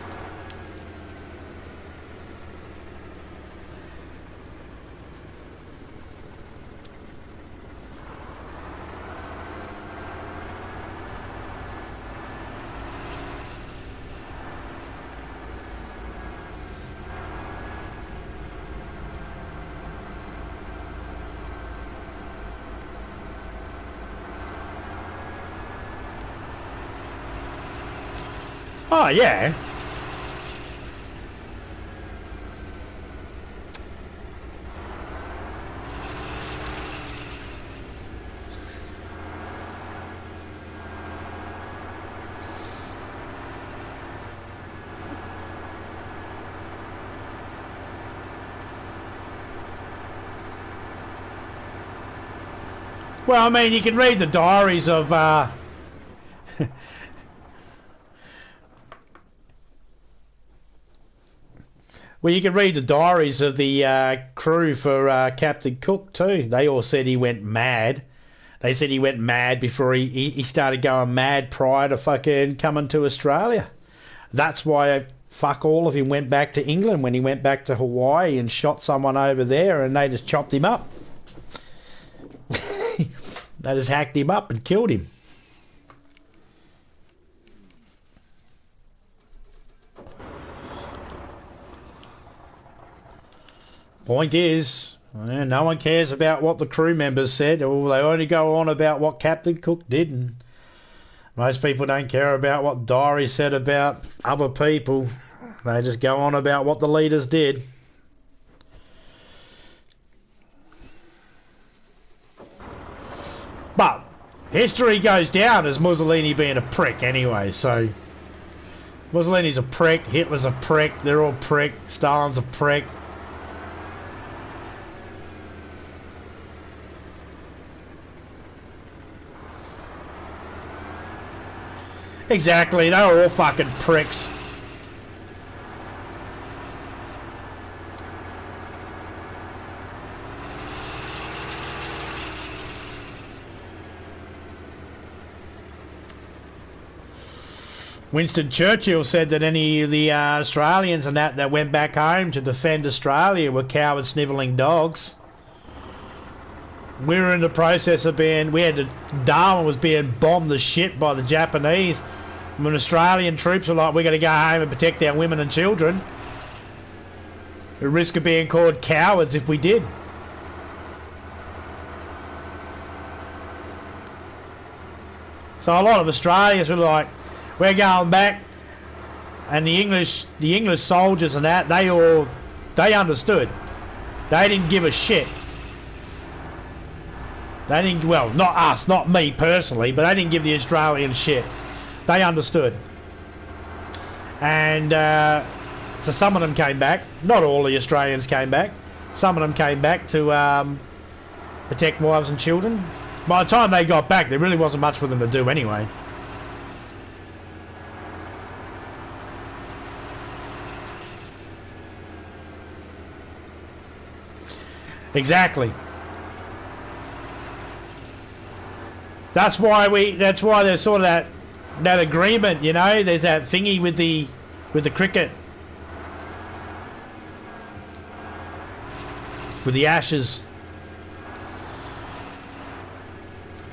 Oh, yeah. Well, I mean, you can read the diaries of well, you can read the diaries of the crew for Captain Cook too. They all said he went mad. They said he went mad before he started going mad prior to fucking coming to Australia. That's why fuck all of him went back to England when he went back to Hawaii and shot someone over there, and they just chopped him up. They just hacked him up and killed him. Point is, no one cares about what the crew members said, or they only go on about what Captain Cook did, and most people don't care about what Diary said about other people. They just go on about what the leaders did. But history goes down as Mussolini being a prick anyway, so Mussolini's a prick, Hitler's a prick, they're all prick, Stalin's a prick. Exactly, they were all fucking pricks. Winston Churchill said that any of the Australians and that went back home to defend Australia were coward snivelling dogs. We were in the process of Darwin was being bombed to shit by the Japanese. When Australian troops were like, we're going to go home and protect our women and children. The risk of being called cowards if we did. So a lot of Australians were like, we're going back. And the English soldiers and that, they understood. They didn't give a shit. They didn't, well, not us, not me personally, but they didn't give the Australians shit. They understood. And so some of them came back. Not all the Australians came back. Some of them came back to protect wives and children. By the time they got back, there really wasn't much for them to do anyway. Exactly. That's why there's sort of that agreement, you know. There's that thingy with the cricket, with the Ashes.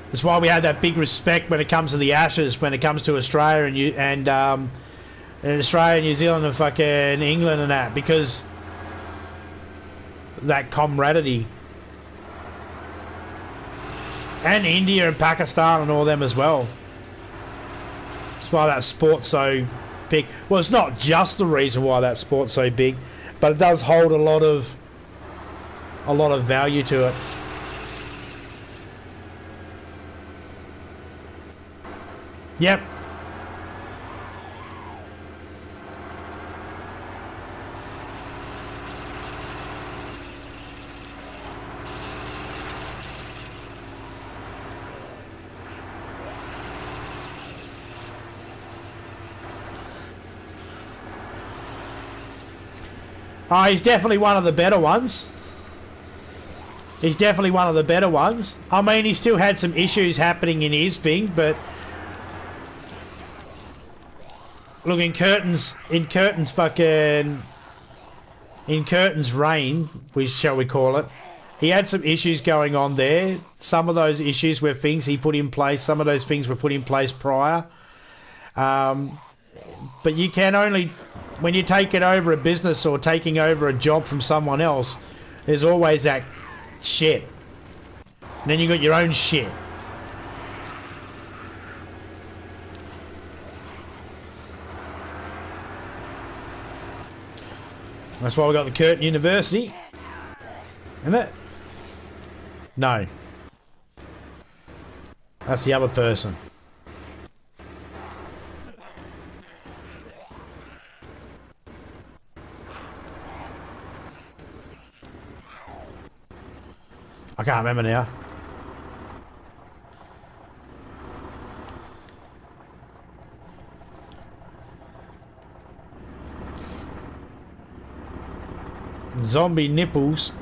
That's why we have that big respect when it comes to the Ashes, when it comes to Australia and Australia, New Zealand, and fucking England and that, because that camaraderie. And India and Pakistan and all them as well. That's why that sport's so big. Well, it's not just the reason why that sport's so big, but it does hold a lot of value to it. Yep. Oh, he's definitely one of the better ones. He's definitely one of the better ones. I mean, he still had some issues happening in his thing, but look, in Curtin's reign, shall we call it, he had some issues going on there. Some of those issues were things he put in place. Some of those things were put in place prior. But you can only, when you're taking over a business or taking over a job from someone else, there's always that shit. And then you got your own shit. That's why we got the Curtin University. Isn't it? No. That's the other person. I can't remember now. Zombie nipples.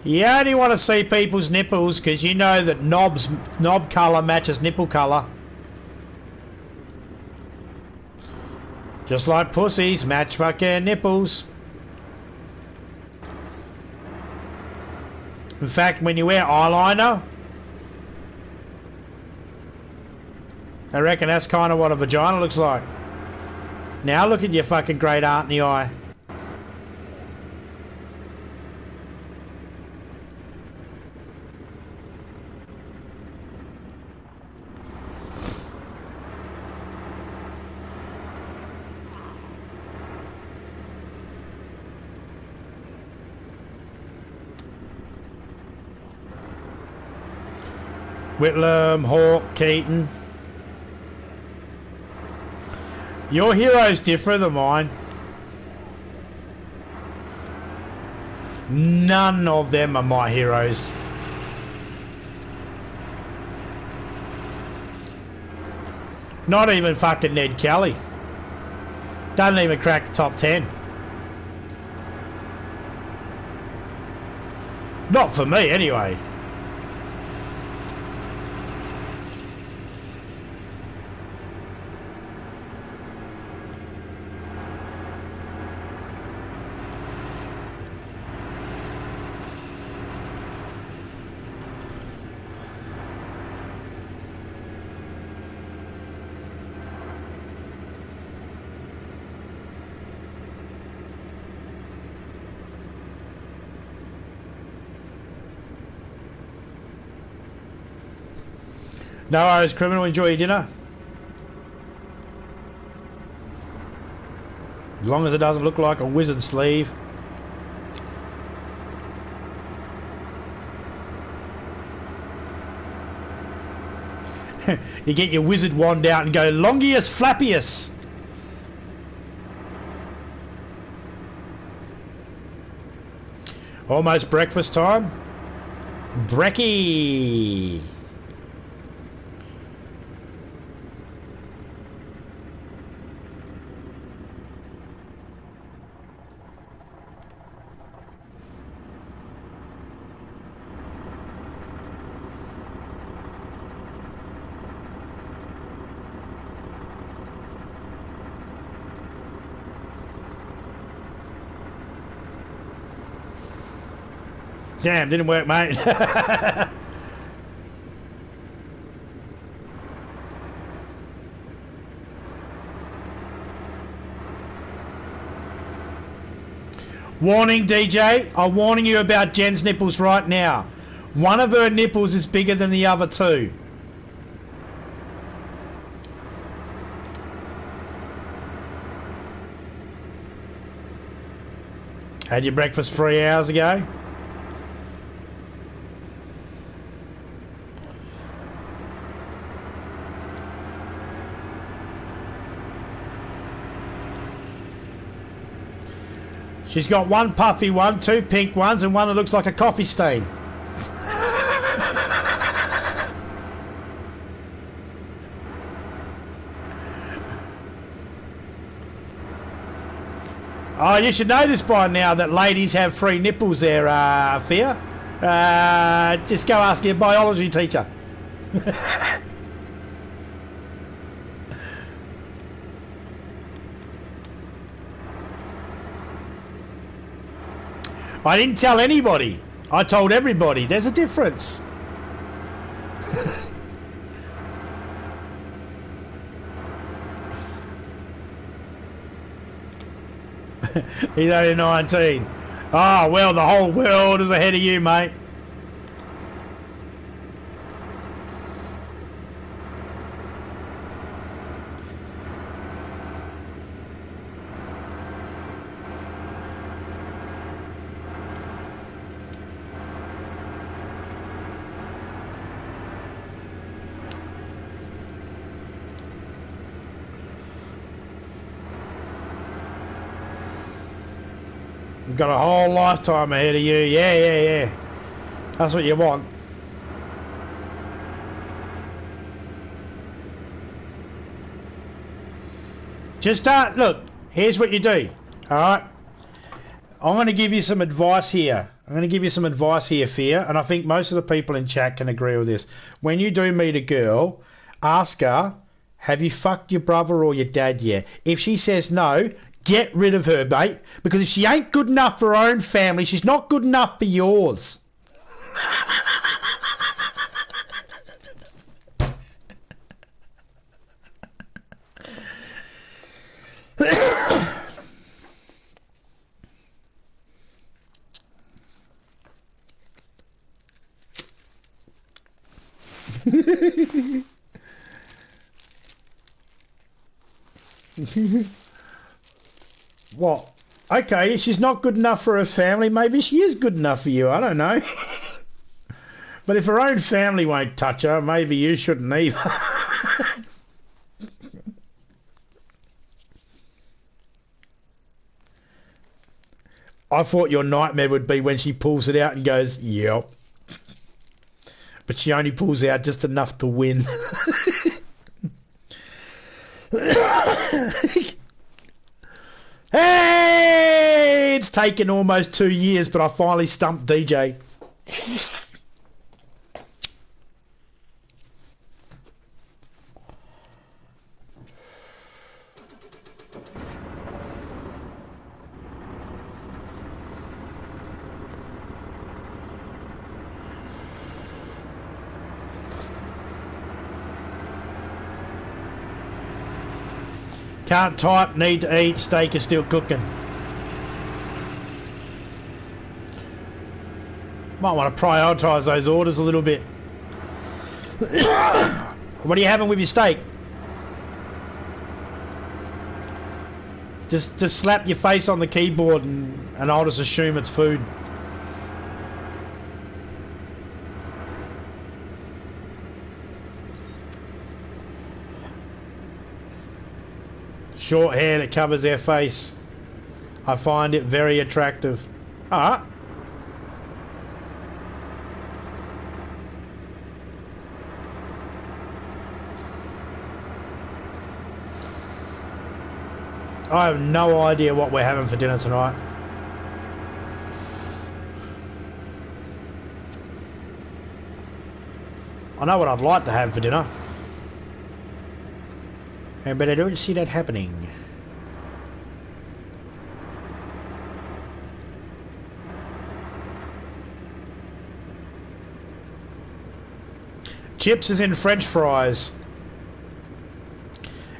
You only want to see people's nipples because you know that knob colour matches nipple colour. Just like pussies, match fucking nipples. In fact, when you wear eyeliner, I reckon that's kind of what a vagina looks like. Now look at your fucking great aunt in the eye. Whitlam, Hawk, Keaton. Your hero's different than mine. None of them are my heroes. Not even fucking Ned Kelly. Doesn't even crack the top 10. Not for me, anyway. No worries, criminal. Enjoy your dinner. As long as it doesn't look like a wizard sleeve. You get your wizard wand out and go longius flappius. Almost breakfast time. Brekkie. Damn, didn't work, mate. Warning, DJ. I'm warning you about Jen's nipples right now. One of her nipples is bigger than the other two. Had your breakfast 3 hours ago? She's got one puffy one, 2 pink ones, and one that looks like a coffee stain. Oh, you should know this by now that ladies have 3 nipples there, Fia. Just go ask your biology teacher. I didn't tell anybody. I told everybody. There's a difference. He's only 19. Oh, well, the whole world is ahead of you, mate. You've got a whole lifetime ahead of you. Yeah. That's what you want. Just start. Look, here's what you do. Alright? I'm going to give you some advice here. Fia, and I think most of the people in chat can agree with this. When you do meet a girl, ask her, have you fucked your brother or your dad yet? If she says no, get rid of her, mate. Because if she ain't good enough for her own family, she's not good enough for yours. What? Okay, if she's not good enough for her family, maybe she is good enough for you. I don't know. But if her own family won't touch her, maybe you shouldn't either. I thought your nightmare would be when she pulls it out and goes, yep. But she only pulls out just enough to win. Hey! It's taken almost 2 years, but I finally stumped DJ. Can't type, need to eat, steak is still cooking. Might want to prioritise those orders a little bit. What are you having with your steak? Just slap your face on the keyboard and I'll just assume it's food. Short hair that covers their face. I find it very attractive. Alright. I have no idea what we're having for dinner tonight. I know what I'd like to have for dinner. But I don't see that happening. Chips is in French fries.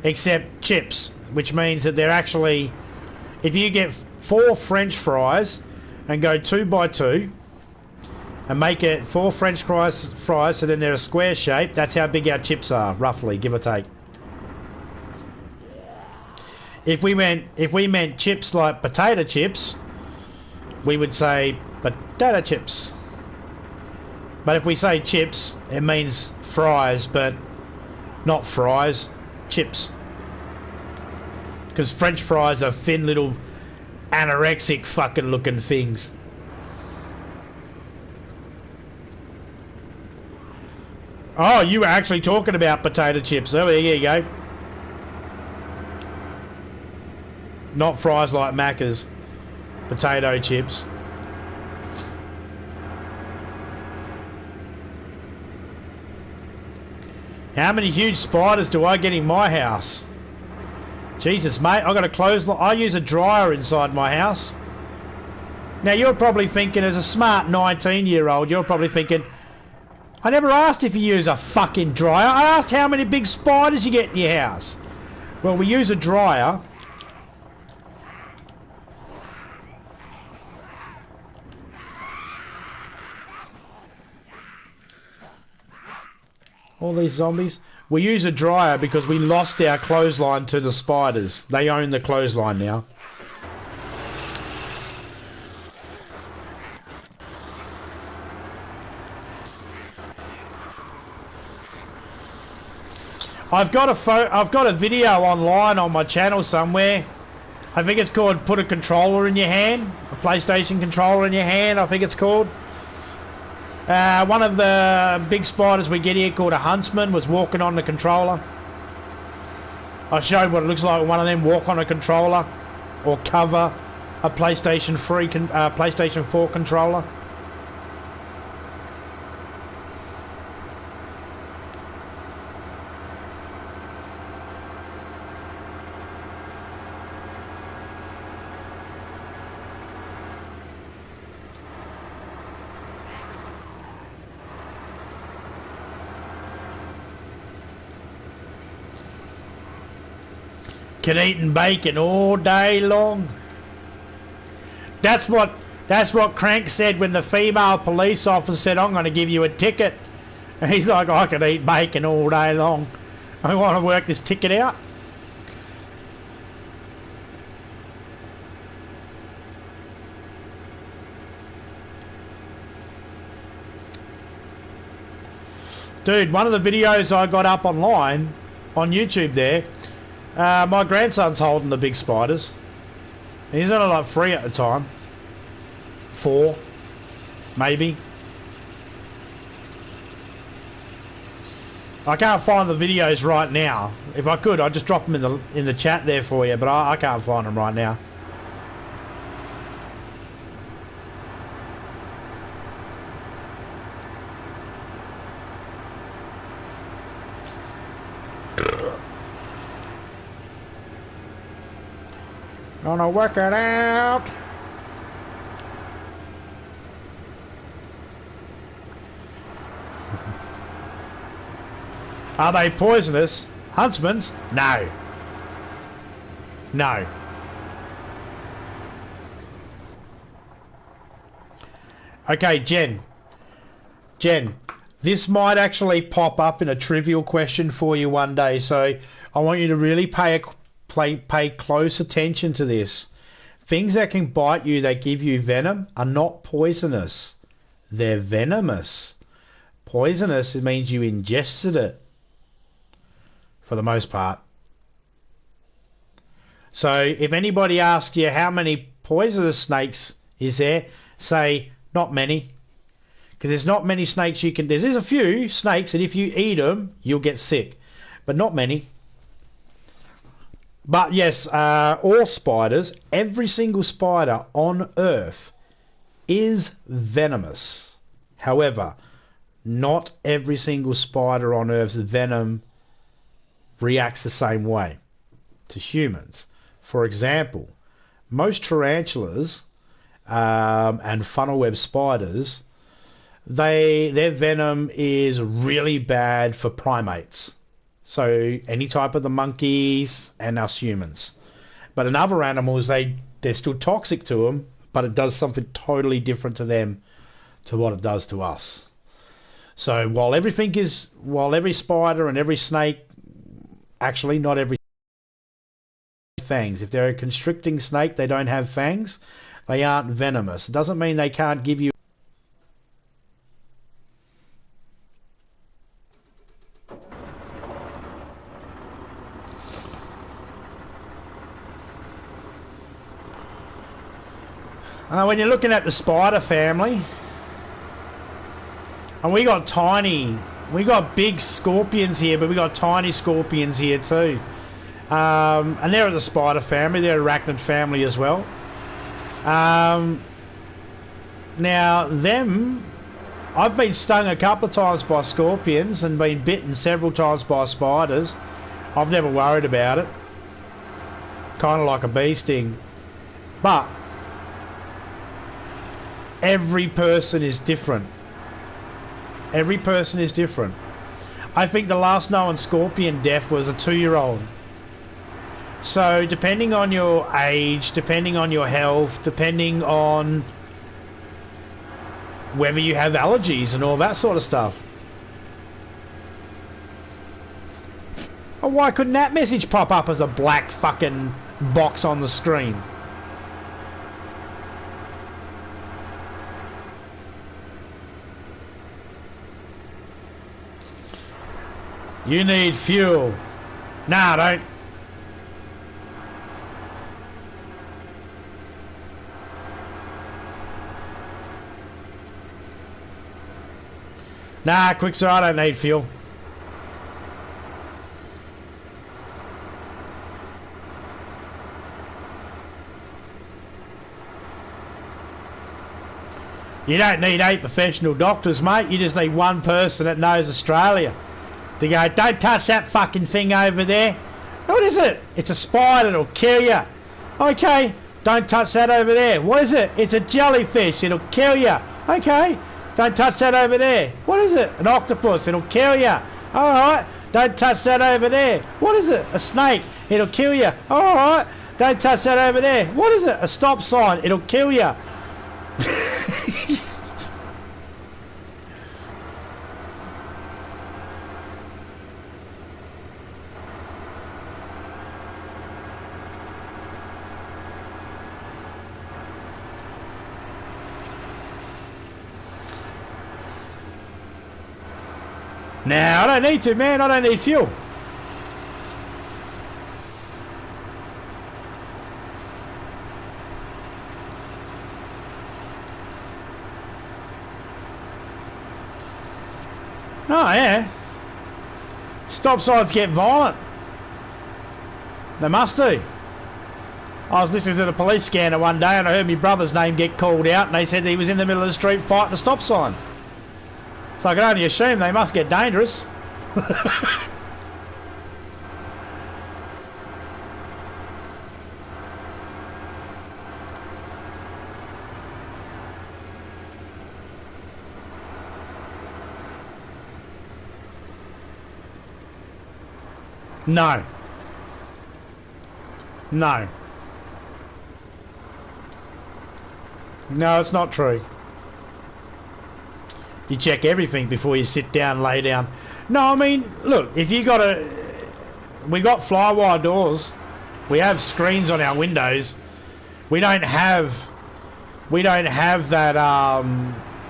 Except chips, which means that they're actually... If you get 4 French fries and go 2 by 2 and make it 4 French fries so then they're a square shape, that's how big our chips are, roughly, give or take. If we meant chips like potato chips, we would say potato chips. But if we say chips, it means fries, but not fries, chips. Because French fries are thin little anorexic fucking looking things. Oh, you were actually talking about potato chips. Oh, there you go. Not fries like Macca's. Potato chips. How many huge spiders do I get in my house? Jesus, mate, I got a clothesline. I use a dryer inside my house. Now, you're probably thinking, as a smart 19-year-old, you're probably thinking, I never asked if you use a fucking dryer. I asked how many big spiders you get in your house. Well, we use a dryer. All these zombies. We use a dryer because we lost our clothesline to the spiders. They own the clothesline now. I've got a video online on my channel somewhere. I think it's called Put a Controller in Your Hand. A PlayStation controller in your hand, I think it's called. One of the big spiders we get here called a huntsman was walking on the controller. I showed what it looks like when one of them walk on a controller or cover a PlayStation 4 controller. can eat bacon all day long. That's what Crank said when the female police officer said, I'm going to give you a ticket. And he's like, I can eat bacon all day long. I want to work this ticket out. Dude, one of the videos I got up online, on YouTube there, my grandson's holding the big spiders. He's only like 3 at the time. 4, maybe. I can't find the videos right now. If I could, I'd just drop them in the chat there for you, but I can't find them right now. Gonna work it out. Are they poisonous? Huntsman's? No. No. Okay, Jen. This might actually pop up in a trivial question for you one day, so I want you to really pay close attention to this. Things that can bite you that give you venom are not poisonous. They're venomous. Poisonous, it means you ingested it. For the most part. So if anybody asks you how many poisonous snakes is there, say not many. Because there's not many snakes you can... There's a few snakes, and if you eat them, you'll get sick. But not many. But yes, all spiders, every single spider on Earth is venomous. However, not every single spider on Earth's venom reacts the same way to humans. For example, most tarantulas and funnel web spiders, their venom is really bad for primates. So any type of the monkeys and us humans. But in other animals, they're still toxic to them, but it does something totally different to them to what it does to us. So while every spider and every snake, actually not every fangs. If they're a constricting snake, they don't have fangs. They aren't venomous. It doesn't mean they can't give you... when you're looking at the spider family, and we got big scorpions here, but we got tiny scorpions here too. And they're the spider family, they're arachnid family as well. Now them, I've been stung a couple of times by scorpions and been bitten several times by spiders. I've never worried about it. Kind of like a bee sting. But every person is different. Every person is different. I think the last known scorpion death was a 2-year-old. So depending on your age, depending on your health, depending on whether you have allergies and all that sort of stuff. Oh, why couldn't that message pop up as a black fucking box on the screen? You need fuel. Nah, I don't. Nah, Quicksir, I don't need fuel. You don't need 8 professional doctors, mate. You just need one person that knows Australia. To go, don't touch that fucking thing over there. What is it? It's a spider, it'll kill you. Okay, don't touch that over there. What is it? It's a jellyfish, it'll kill you. Okay, don't touch that over there. What is it? An octopus, it'll kill you. Alright, Don't touch that over there. What is it? A snake. It'll kill you. Alright. Don't touch that over there. What is it? A stop sign. It'll kill you. Now, I don't need to, man. I don't need fuel. Oh, yeah. Stop signs get violent. They must do. I was listening to the police scanner one day and I heard my brother's name get called out and they said he was in the middle of the street fighting a stop sign. So I can only assume they must get dangerous. No. No. No, it's not true. You check everything before you sit down, lay down. No, I mean, look, if you got a... We got flywire doors. We have screens on our windows. We don't have that,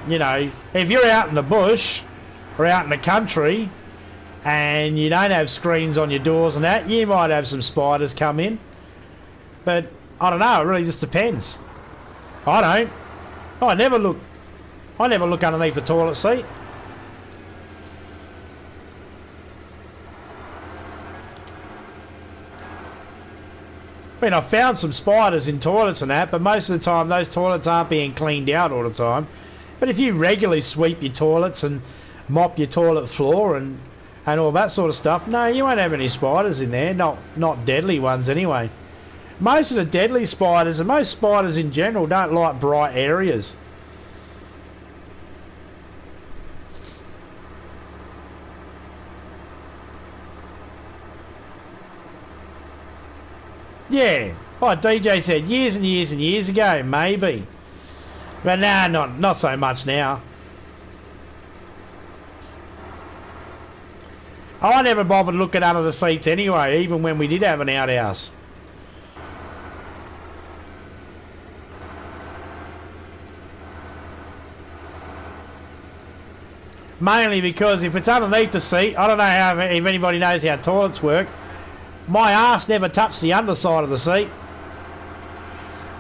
you know... If you're out in the bush or out in the country and you don't have screens on your doors and that, you might have some spiders come in. But, I don't know, it really just depends. I don't. I never look underneath the toilet seat. I mean, I've found some spiders in toilets and that, but most of the time those toilets aren't being cleaned out all the time. But if you regularly sweep your toilets and mop your toilet floor and all that sort of stuff, no, you won't have any spiders in there. Not deadly ones anyway. Most of the deadly spiders, and most spiders in general, don't like bright areas. Yeah, like DJ said, years and years and years ago, maybe. But nah, not so much now. I never bothered looking under the seats anyway, even when we did have an outhouse. Mainly because if it's underneath the seat, I don't know if anybody knows how toilets work. My arse never touched the underside of the seat.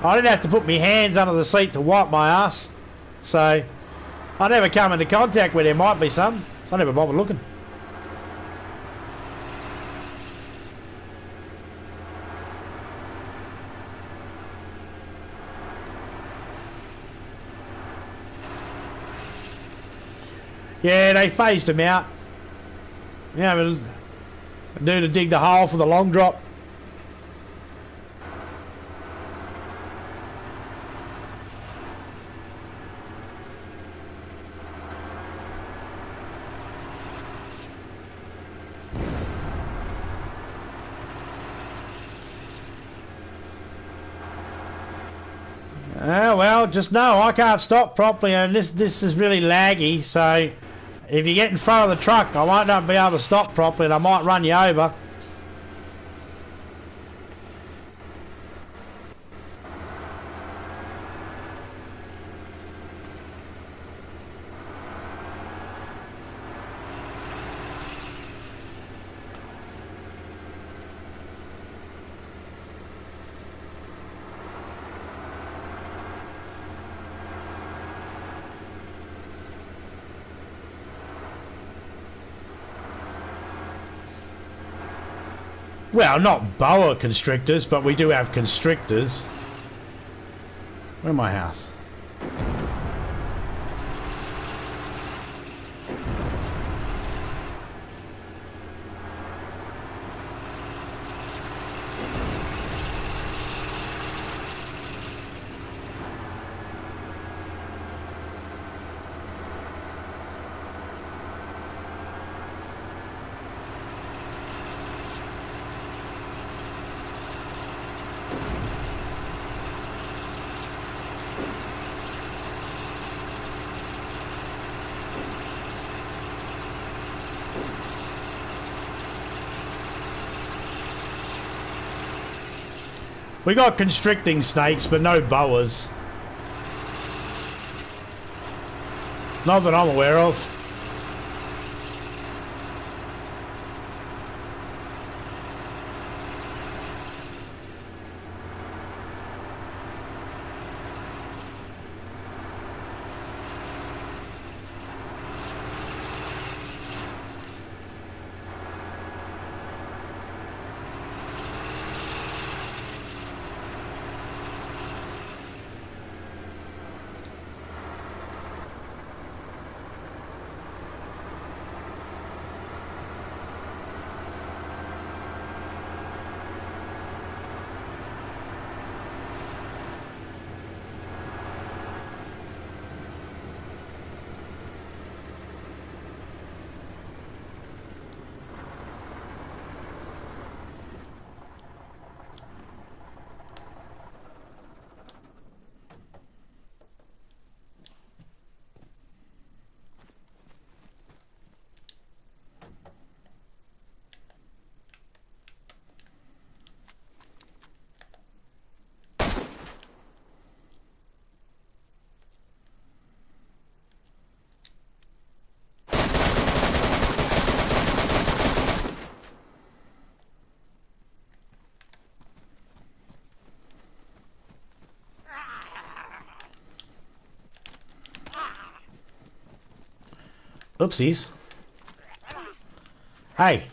I didn't have to put my hands under the seat to wipe my arse. So, I never come into contact where there might be some. So I never bothered looking. Yeah, they phased him out. Yeah, but do to dig the hole for the long drop. Well, just know I can't stop properly, and this is really laggy, so if you get in front of the truck, I might not be able to stop properly and I might run you over. Well, not boa constrictors, but we do have constrictors. Where's my house? We got constricting snakes, but no boas. Not that I'm aware of. Oopsies. Hey.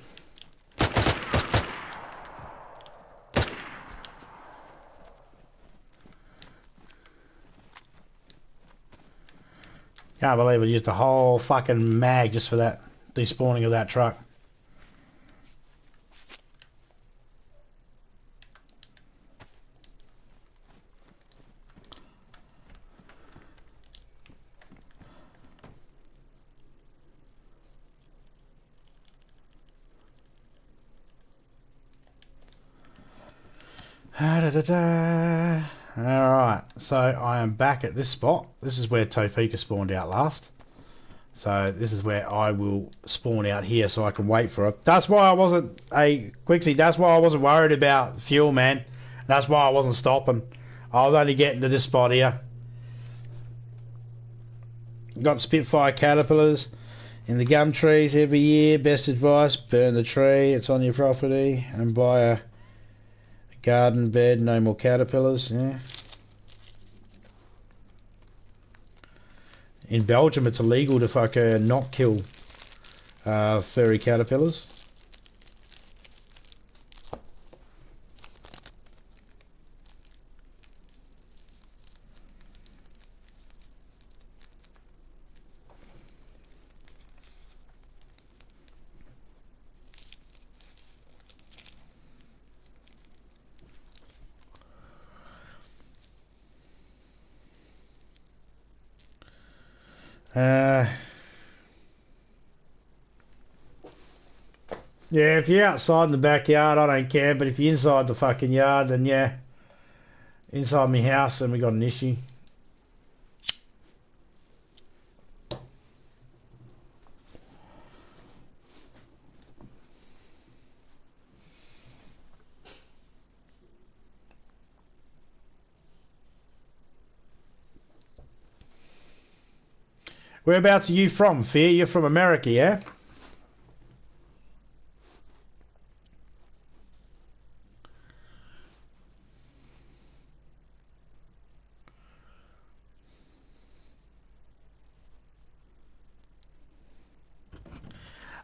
Can't believe I used a whole fucking mag just for that despawning of that truck. Alright, so I am back at this spot. This is where Tofika spawned out last. So this is where I will spawn out here so I can wait for it. That's why I wasn't, Quixie, that's why I wasn't worried about fuel, man. That's why I wasn't stopping. I was only getting to this spot here. Got Spitfire caterpillars in the gum trees every year. Best advice, burn the tree, it's on your property, and buy a garden bed, no more caterpillars. Yeah. In Belgium, it's illegal to fucking not kill furry caterpillars. Yeah, if you're outside in the backyard, I don't care. But if you're inside the fucking yard, then yeah. Inside my house, then we got an issue. Whereabouts are you from, Fear? You're from America, yeah?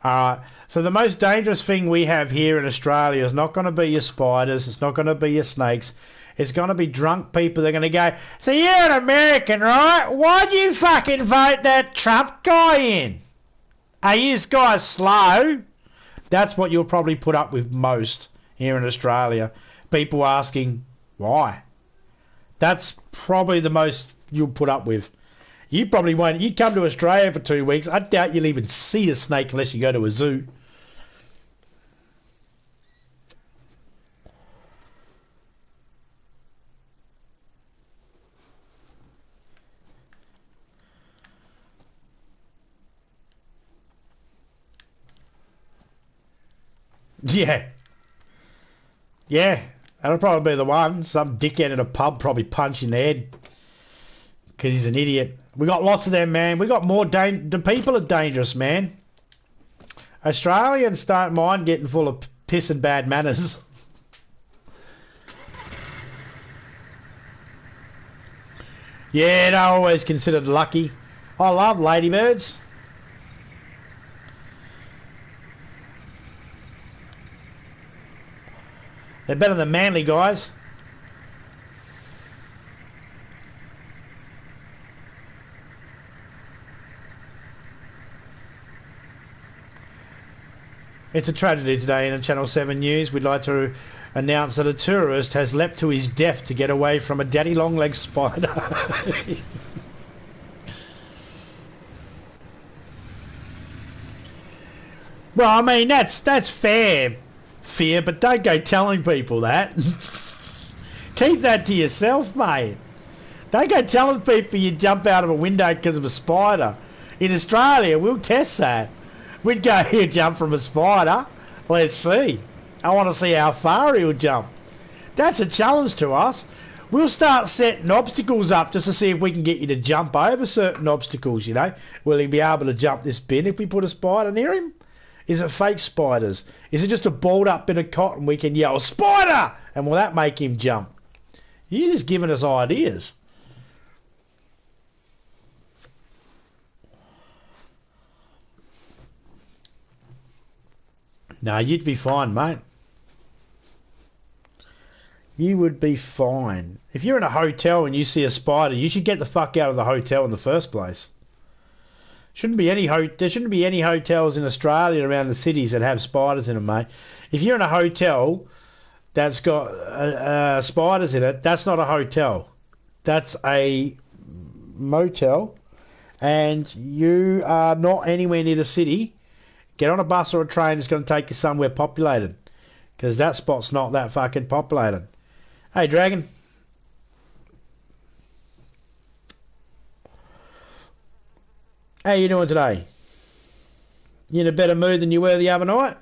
Alright, so the most dangerous thing we have here in Australia is not going to be your spiders, it's not going to be your snakes, it's going to be drunk people. They're going to go, so you're an American, right? Why'd you fucking vote that Trump guy in? Are you this guy slow? That's what you'll probably put up with most here in Australia. People asking, why? That's probably the most you'll put up with. You probably won't. You come to Australia for 2 weeks, I doubt you'll even see a snake unless you go to a zoo. Yeah. Yeah. That'll probably be the one. Some dickhead at a pub probably punch in the head because he's an idiot. We got lots of them, man. We got more the people are dangerous, man. Australians don't mind getting full of piss and bad manners. Yeah, they're always considered lucky. I love ladybirds. They're better than manly guys. It's a tragedy today in the Channel 7 news. We'd like to announce that a tourist has leapt to his death to get away from a daddy long-legged spider. Well, I mean, that's fair, fear, but don't go telling people that. Keep that to yourself, mate. Don't go telling people you jump out of a window because of a spider. In Australia, we'll test that. We'd go, here, jump from a spider. Let's see. I want to see how far he'll jump. That's a challenge to us. We'll start setting obstacles up just to see if we can get you to jump over certain obstacles, you know. Will he be able to jump this bit if we put a spider near him? Is it fake spiders? Is it just a balled up bit of cotton we can yell, spider? And will that make him jump? You're just giving us ideas. No, you'd be fine, mate. You would be fine. If you're in a hotel and you see a spider, you should get the fuck out of the hotel in the first place. There shouldn't be any hotels in Australia around the cities that have spiders in them, mate. If you're in a hotel that's got spiders in it, that's not a hotel. That's a motel, and you are not anywhere near the city. Get on a bus or a train, it's going to take you somewhere populated. Because that spot's not that fucking populated. Hey, Dragon. How you doing today? You in a better mood than you were the other night?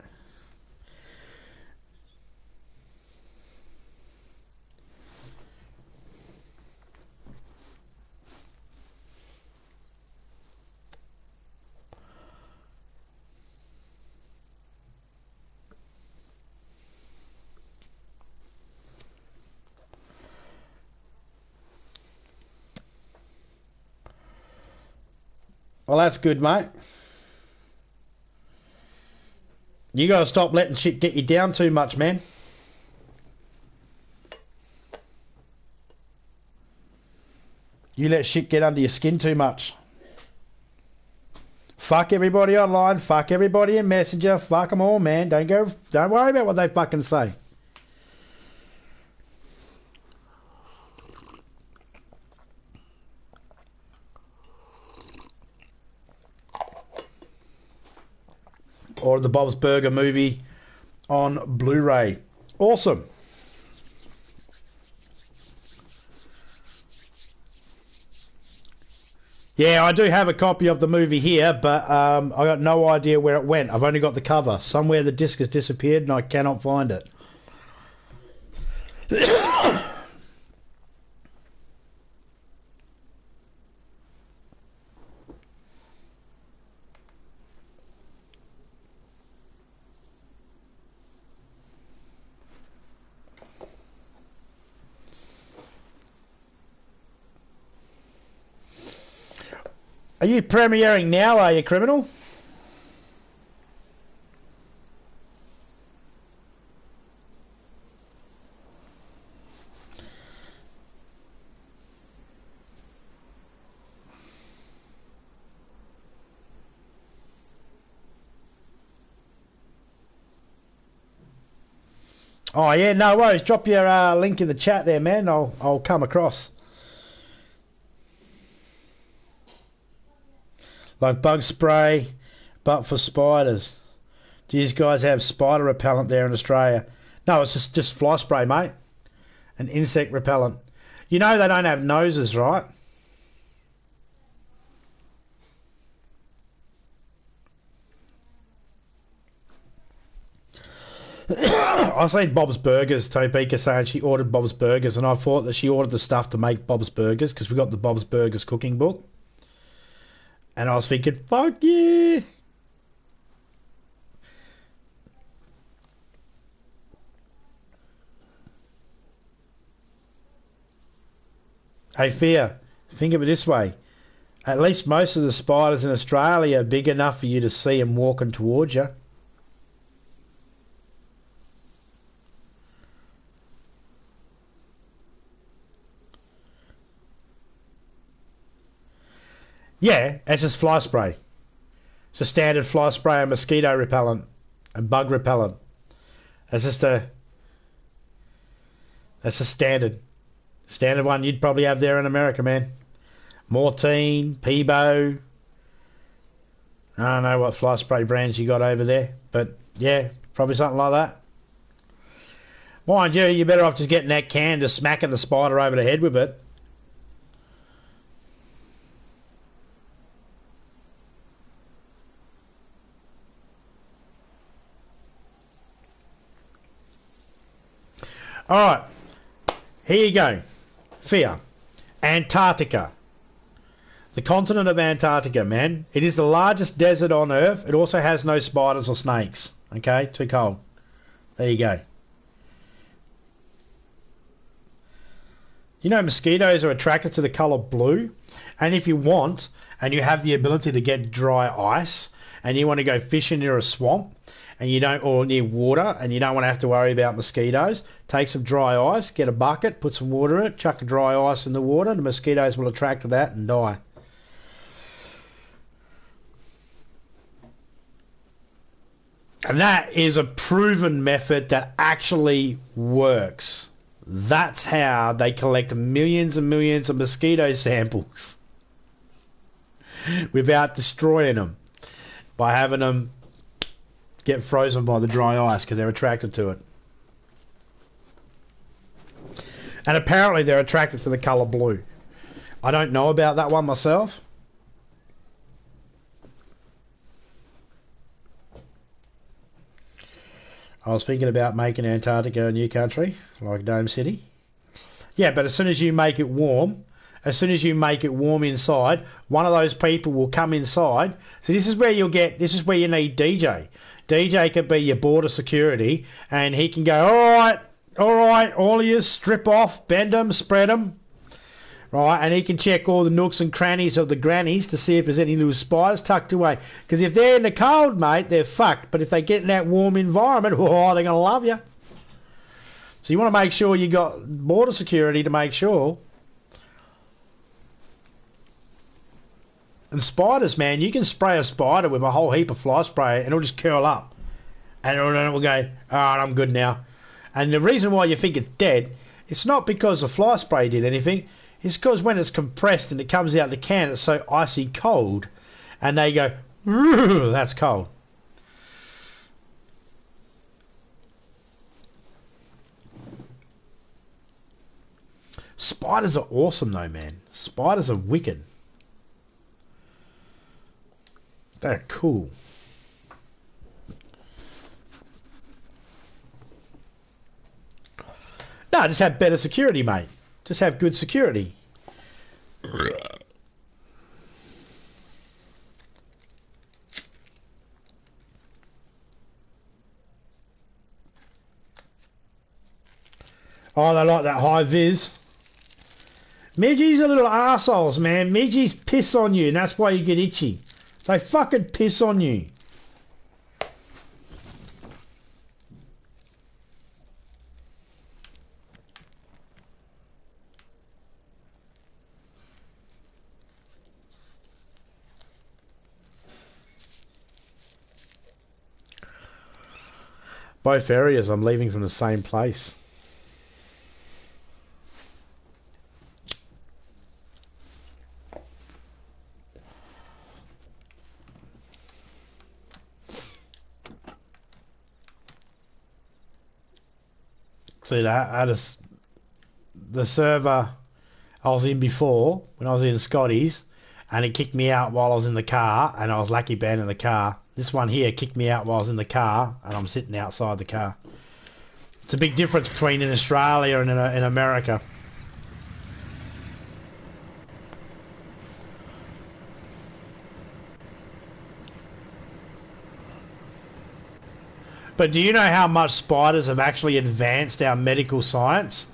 Well, that's good, mate. You got to stop letting shit get you down too much, man. You let shit get under your skin too much. Fuck everybody online. Fuck everybody in Messenger. Fuck them all, man. Don't worry about what they fucking say. Or the Bob's Burger movie on Blu-ray. Awesome. Yeah, I do have a copy of the movie here, but I got no idea where it went. I've only got the cover. Somewhere the disc has disappeared and I cannot find it. Are you premiering now, are you, criminal? Oh yeah, no worries. Drop your link in the chat there, man. I'll come across. Like bug spray, but for spiders. Do you guys have spider repellent there in Australia? No, it's just fly spray, mate. An insect repellent. You know they don't have noses, right? I seen Bob's Burgers, Topeka saying she ordered Bob's Burgers, and I thought that she ordered the stuff to make Bob's Burgers because we got the Bob's Burgers cooking book. And I was thinking, fuck yeah! Hey, Fear, think of it this way. At least most of the spiders in Australia are big enough for you to see them walking towards you. Yeah, it's just fly spray. It's a standard fly spray and mosquito repellent and bug repellent. That's just that's a standard one you'd probably have there in America, man. Mortine, Peebo. I don't know what fly spray brands you got over there, but yeah, probably something like that. Mind you, you're better off just getting that can, just smacking the spider over the head with it. Alright, here you go. Fear. Antarctica. The continent of Antarctica, man. It is the largest desert on Earth. It also has no spiders or snakes. Okay, too cold. There you go. You know, mosquitoes are attracted to the colour blue. And if you want, and you have the ability to get dry ice, and you want to go fishing near a swamp, and you don't, or near water, and you don't want to have to worry about mosquitoes, take some dry ice, get a bucket, put some water in it, chuck a dry ice in the water, the mosquitoes will attract to that and die. And that is a proven method that actually works. That's how they collect millions and millions of mosquito samples without destroying them, by having them get frozen by the dry ice because they're attracted to it. And apparently they're attracted to the colour blue. I don't know about that one myself. I was thinking about making Antarctica a new country, like Dome City. Yeah, but as soon as you make it warm, inside, one of those people will come inside. So this is where you need DJ. DJ could be your border security, and he can go, all right, all of you, strip off, bend them, spread them. Right, and he can check all the nooks and crannies of the grannies to see if there's any little spiders tucked away. Because if they're in the cold, mate, they're fucked. But if they get in that warm environment, they're going to love you. So you want to make sure you got border security to make sure. And spiders, man, you can spray a spider with a whole heap of fly spray and it'll just curl up. And it will go, all right, I'm good now. And the reason why you think it's dead, it's not because the fly spray did anything. It's because when it's compressed and it comes out the can, it's so icy cold. And they go, that's cold. Spiders are awesome though, man. Spiders are wicked. They're cool. No, just have better security, mate. Just have good security. Oh, they like that high vis. Midgies are little arseholes, man. Midgies piss on you, and that's why you get itchy. They fucking piss on you. Both areas, I'm leaving from the same place. See that? The server I was in before, when I was in Scotty's, and it kicked me out while I was in the car, and I was lucky banned in the car. This one here kicked me out while I was in the car, and I'm sitting outside the car. It's a big difference between in Australia and in America. But do you know how much spiders have actually advanced our medical science?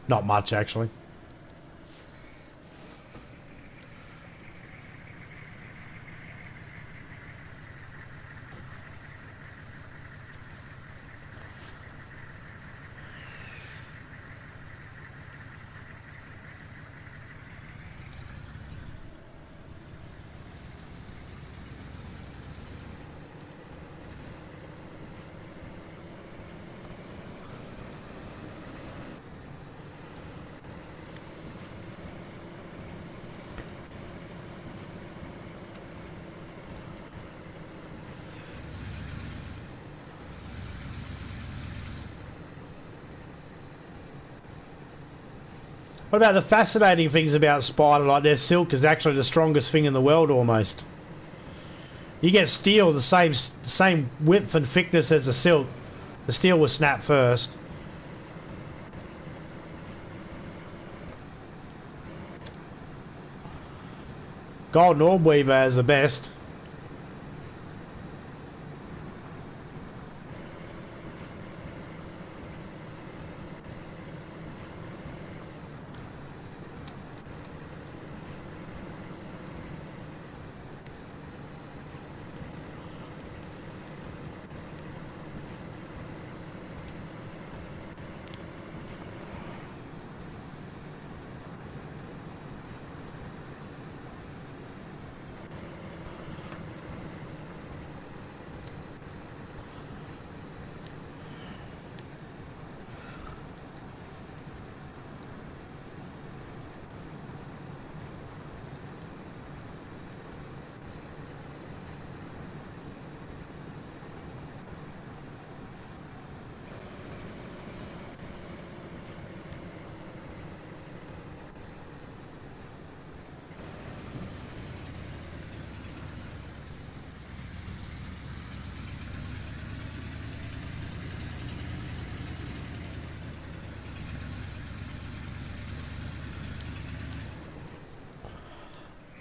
Not much, actually. What about the fascinating things about spider? Like their silk is actually the strongest thing in the world almost. You get steel the same width and thickness as the silk. The steel will snap first. Golden orb weaver is the best.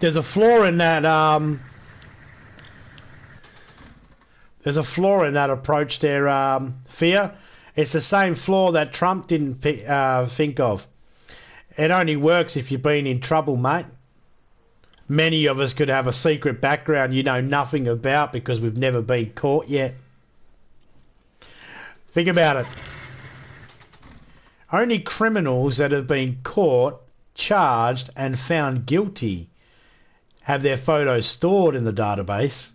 There's a flaw in that. There's a flaw in that approach there, Fear. It's the same flaw that Trump didn't think of. It only works if you've been in trouble, mate. Many of us could have a secret background you know nothing about because we've never been caught yet. Think about it. Only criminals that have been caught, charged, and found guilty have their photos stored in the database.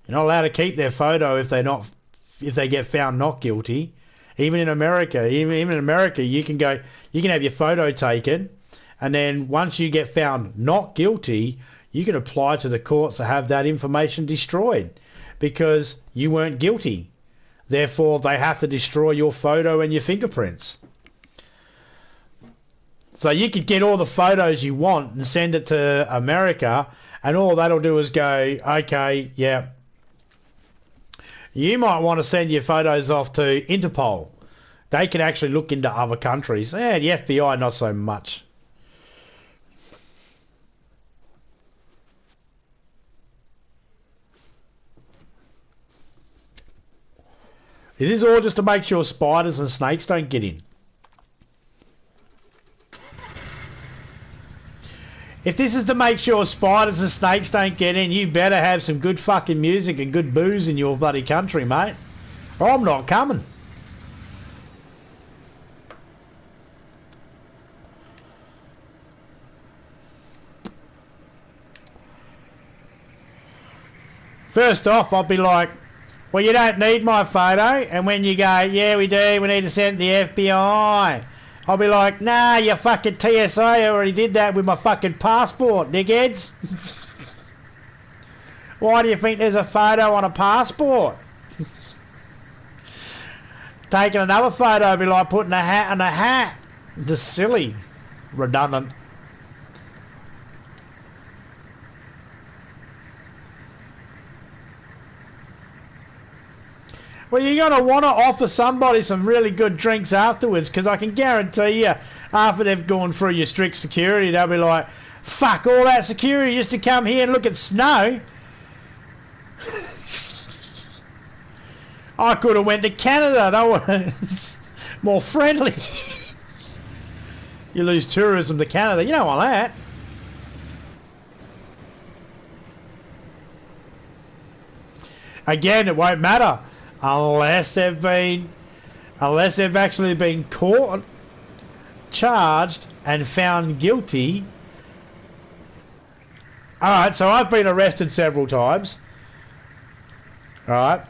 You're not allowed to keep their photo if they get found not guilty. Even in America, you can have your photo taken, and then once you get found not guilty, you can apply to the courts to have that information destroyed because you weren't guilty. Therefore, they have to destroy your photo and your fingerprints. So you could get all the photos you want and send it to America, and all that'll do is go, okay, yeah. You might want to send your photos off to Interpol. They can actually look into other countries. Yeah, the FBI, not so much. Is this all just to make sure spiders and snakes don't get in? If this is to make sure spiders and snakes don't get in, you better have some good fucking music and good booze in your bloody country, mate. Or I'm not coming. First off, I'll be like, well, you don't need my photo. And when you go, yeah, we do, we need to send it to the FBI. I'll be like, nah, you fucking TSA already did that with my fucking passport, dickheads. Why do you think there's a photo on a passport? Taking another photo would be like putting a hat on a hat. Just silly. Redundant. Well, you're going to want to offer somebody some really good drinks afterwards, because I can guarantee you, after they've gone through your strict security, they'll be like, fuck, all that security just to come here and look at snow? I could have went to Canada. They were more friendly. You lose tourism to Canada. You don't want that. Again, it won't matter unless they've actually been caught, charged, and found guilty. Alright, so I've been arrested several times. Alright.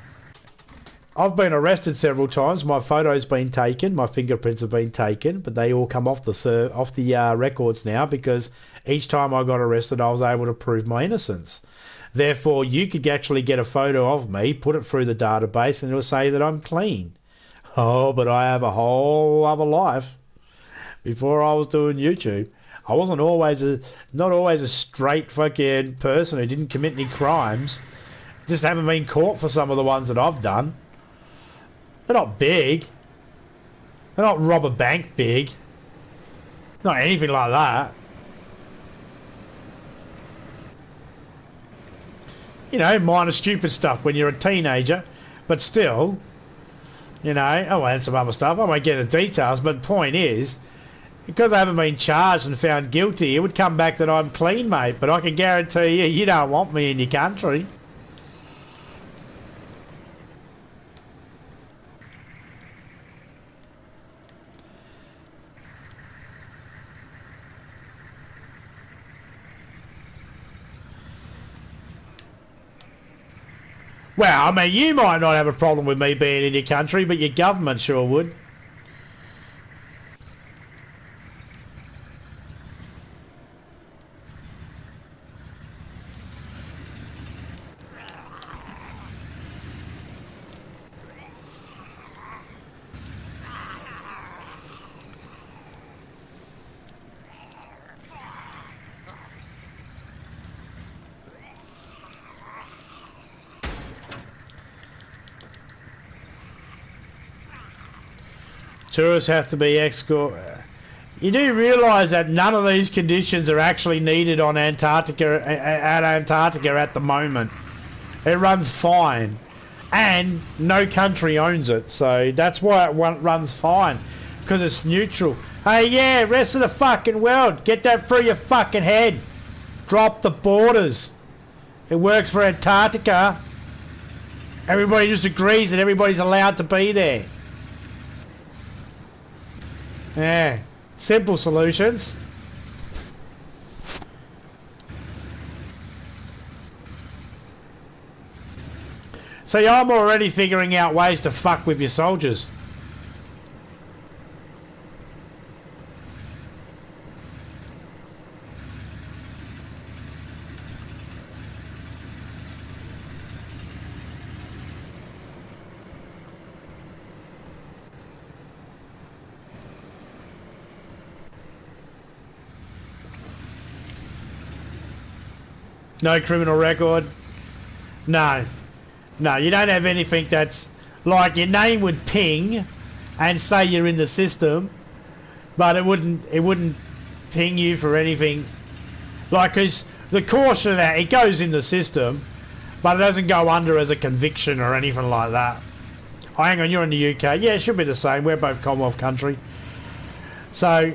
I've been arrested several times. My photo's been taken, my fingerprints have been taken, but they all come off the records now, because each time I got arrested I was able to prove my innocence. Therefore, you could actually get a photo of me, put it through the database, and it'll say that I'm clean. Oh, but I have a whole other life. Before I was doing YouTube, I wasn't not always a straight fucking person who didn't commit any crimes. Just haven't been caught for some of the ones that I've done. They're not big. They're not rob a bank big. Not anything like that. You know, minor stupid stuff when you're a teenager, but still, you know, and some other stuff. I won't get into details, but the point is, because I haven't been charged and found guilty, it would come back that I'm clean, mate. But I can guarantee you, you don't want me in your country. Well, I mean, you might not have a problem with me being in your country, but your government sure would. Tourists have to be escorted. You do realise that none of these conditions are actually needed on Antarctica at the moment. It runs fine, and no country owns it, so that's why it runs fine, because it's neutral. Hey, yeah, rest of the fucking world, get that through your fucking head. Drop the borders. It works for Antarctica. Everybody just agrees that everybody's allowed to be there. Yeah, simple solutions. See, I'm already figuring out ways to fuck with your soldiers. No criminal record. No. No, you don't have anything that's... Like, your name would ping and say you're in the system, but it wouldn't ping you for anything. Like, because the caution of that, it goes in the system, but it doesn't go under as a conviction or anything like that. Oh, hang on, you're in the UK. Yeah, it should be the same. We're both Commonwealth country. So...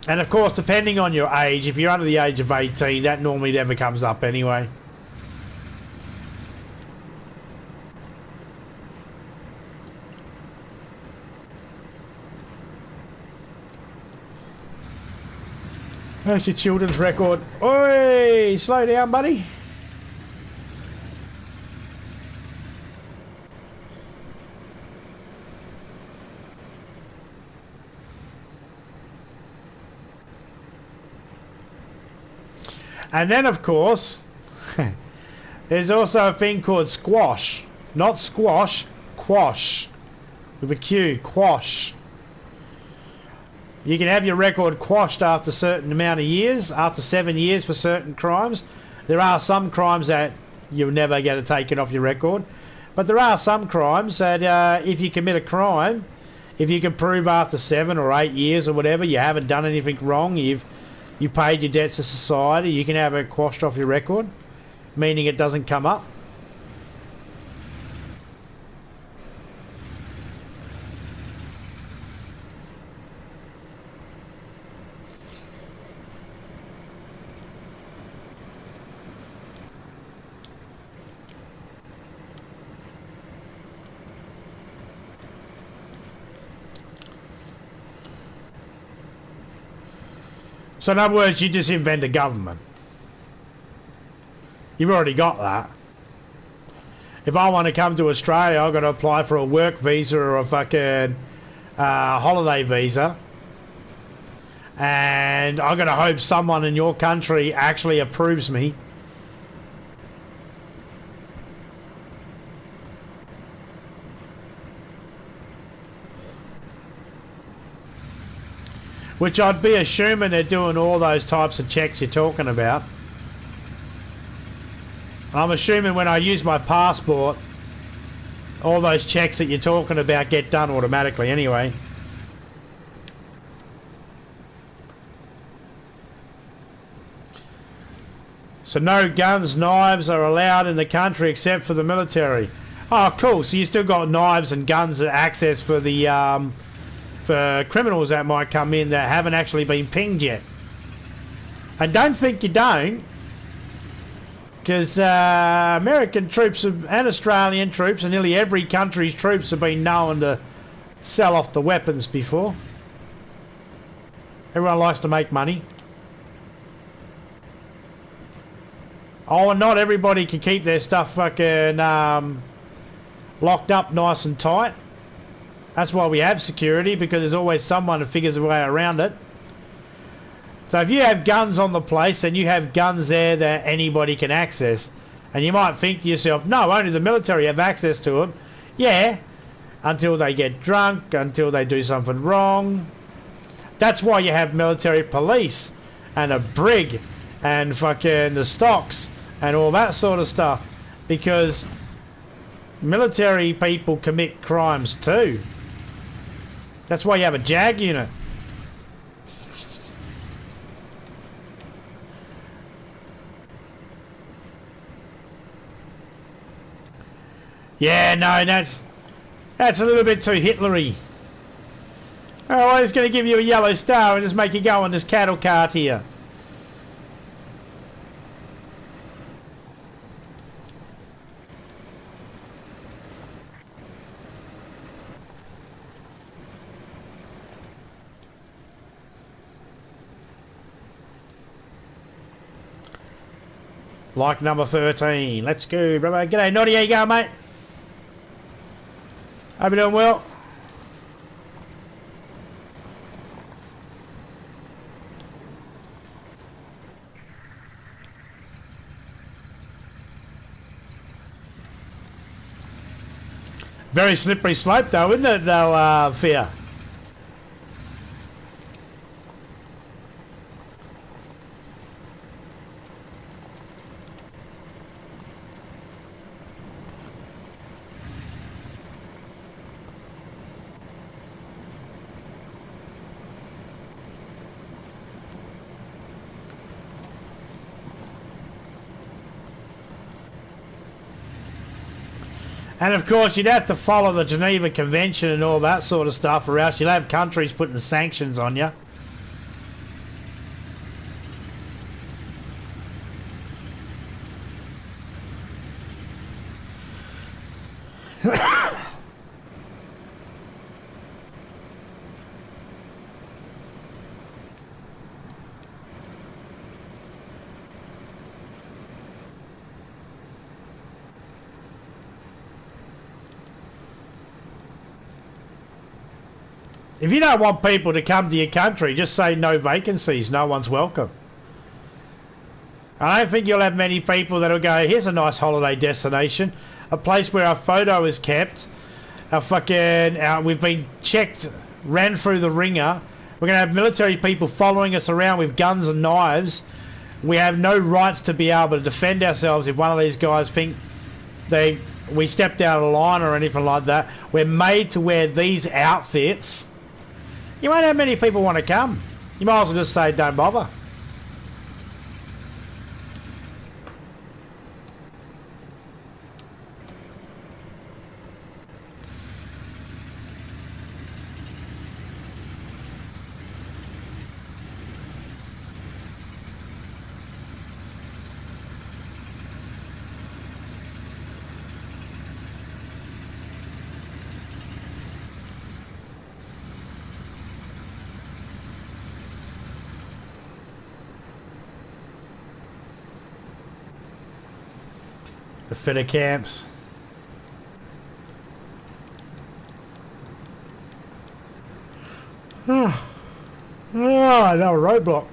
And of course, depending on your age, if you're under the age of 18, that normally never comes up anyway. There's your children's record. Oi! Slow down, buddy. And then, of course, there's also a thing called squash. Not squash, quash. With a Q, quash. You can have your record quashed after a certain amount of years, after 7 years for certain crimes. There are some crimes that you'll never get it taken off your record. But there are some crimes that if you commit a crime, if you can prove after 7 or 8 years or whatever you haven't done anything wrong, you paid your debts to society, you can have it quashed off your record, meaning it doesn't come up. So in other words, you just invent a government. You've already got that. If I want to come to Australia, I've got to apply for a work visa or a fucking holiday visa. And I've got to hope someone in your country actually approves me. Which I'd be assuming they're doing all those types of checks you're talking about. I'm assuming when I use my passport, all those checks that you're talking about get done automatically anyway. So no guns, knives are allowed in the country except for the military. Oh, cool. So you still got knives and guns access for the for criminals that might come in that haven't actually been pinged yet. And don't think you don't, because American troops and Australian troops and nearly every country's troops have been known to sell off the weapons before. Everyone likes to make money. Oh, and not everybody can keep their stuff fucking locked up nice and tight. That's why we have security, because there's always someone who figures a way around it. So if you have guns on the place, then you have guns there that anybody can access. And you might think to yourself, no, only the military have access to them. Yeah, until they get drunk, until they do something wrong. That's why you have military police and a brig and fucking the stocks and all that sort of stuff. Because military people commit crimes too. That's why you have a JAG unit. Yeah, no, that's a little bit too Hitlery. Oh, I'm just going to give you a yellow star and just make you go on this cattle cart here. Like number 13. Let's go, brother. G'day, Noddy. How you going, mate? Hope you're doing well. Very slippery slope, though, isn't it, though, Fear? And of course you'd have to follow the Geneva Convention and all that sort of stuff, or else you'll have countries putting sanctions on you. If you don't want people to come to your country, just say no vacancies, no one's welcome. I don't think you'll have many people that'll go, here's a nice holiday destination, a place where our photo is kept, we've been checked, ran through the ringer, we're going to have military people following us around with guns and knives. We have no rights to be able to defend ourselves if one of these guys think they we stepped out of line or anything like that. We're made to wear these outfits. You won't have many people want to come. You might as well just say don't bother. The fitter camps. Oh, another roadblock.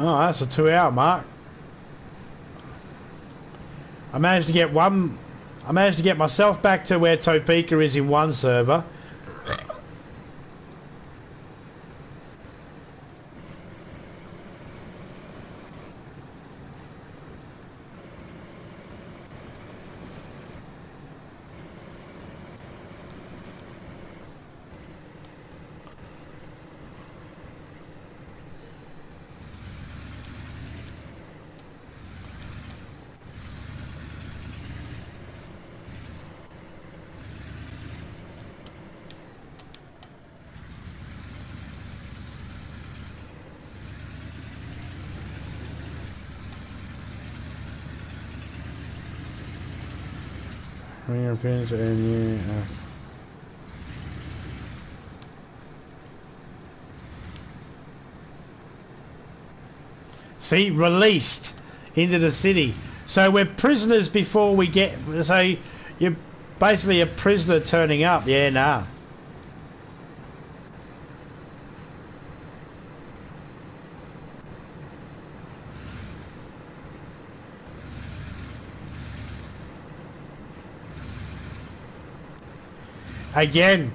Oh, that's a 2-hour mark. I managed to get myself back to where Topeka is in one server. See, released into the city. So we're prisoners before we get. So you're basically a prisoner turning up. Yeah, nah. Again,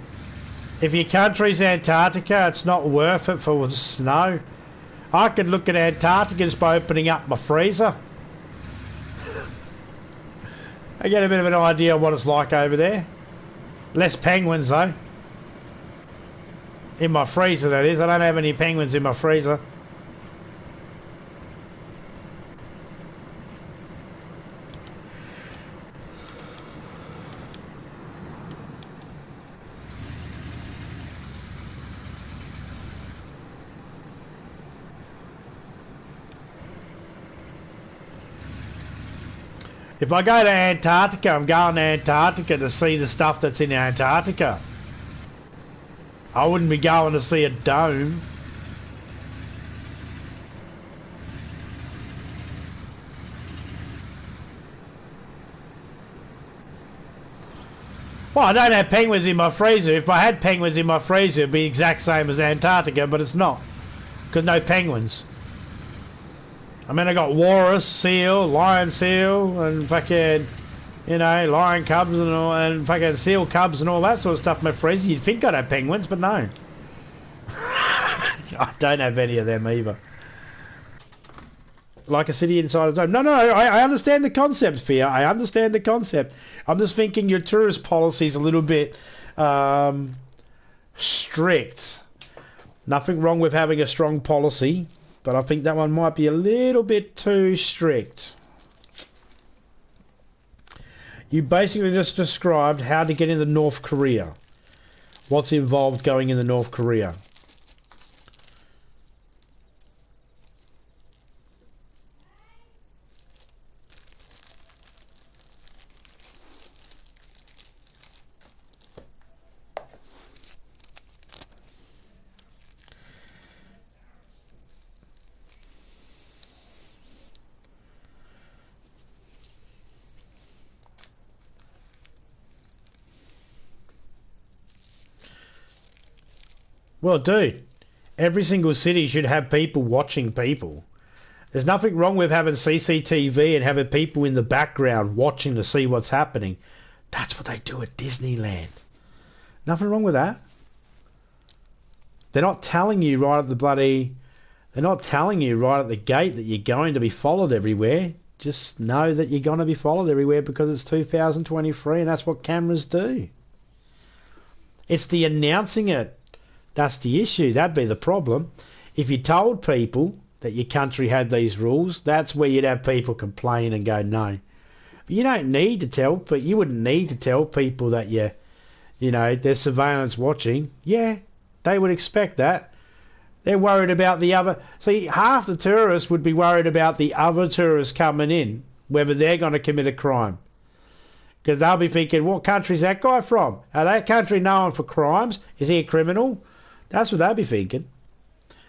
if your country's Antarctica, it's not worth it for the snow. I could look at Antarctica just by opening up my freezer. I get a bit of an idea of what it's like over there. Less penguins though. In my freezer, that is. I don't have any penguins in my freezer. If I go to Antarctica, I'm going to Antarctica to see the stuff that's in Antarctica. I wouldn't be going to see a dome. Well, I don't have penguins in my freezer. If I had penguins in my freezer, it'd be the exact same as Antarctica, but it's not. Because no penguins. I mean, I got walrus, seal, lion seal, and fucking, you know, lion cubs and all, and fucking seal cubs and all that sort of stuff in my freezer. You'd think I'd have penguins, but no. I don't have any of them either. Like a city inside a dome. No, I understand the concept, Fear. I understand the concept. I'm just thinking your tourist policy is a little bit strict. Nothing wrong with having a strong policy, but I think that one might be a little bit too strict. You basically just described how to get into North Korea. What's involved going into North Korea? Well, dude, every single city should have people watching people. There's nothing wrong with having CCTV and having people in the background watching to see what's happening. That's what they do at Disneyland. Nothing wrong with that. They're not telling you right at the bloody... They're not telling you right at the gate that you're going to be followed everywhere. Just know that you're going to be followed everywhere because it's 2023 and that's what cameras do. It's the announcing it. That's the issue. That'd be the problem. If you told people that your country had these rules, that's where you'd have people complain and go, no. But you don't need to tell, but you wouldn't need to tell people that you know, there's surveillance watching. Yeah, they would expect that. They're worried about the other... See, half the tourists would be worried about the other tourists coming in, whether they're going to commit a crime. Because they'll be thinking, what country's that guy from? Are that country known for crimes? Is he a criminal? That's what they'll be thinking.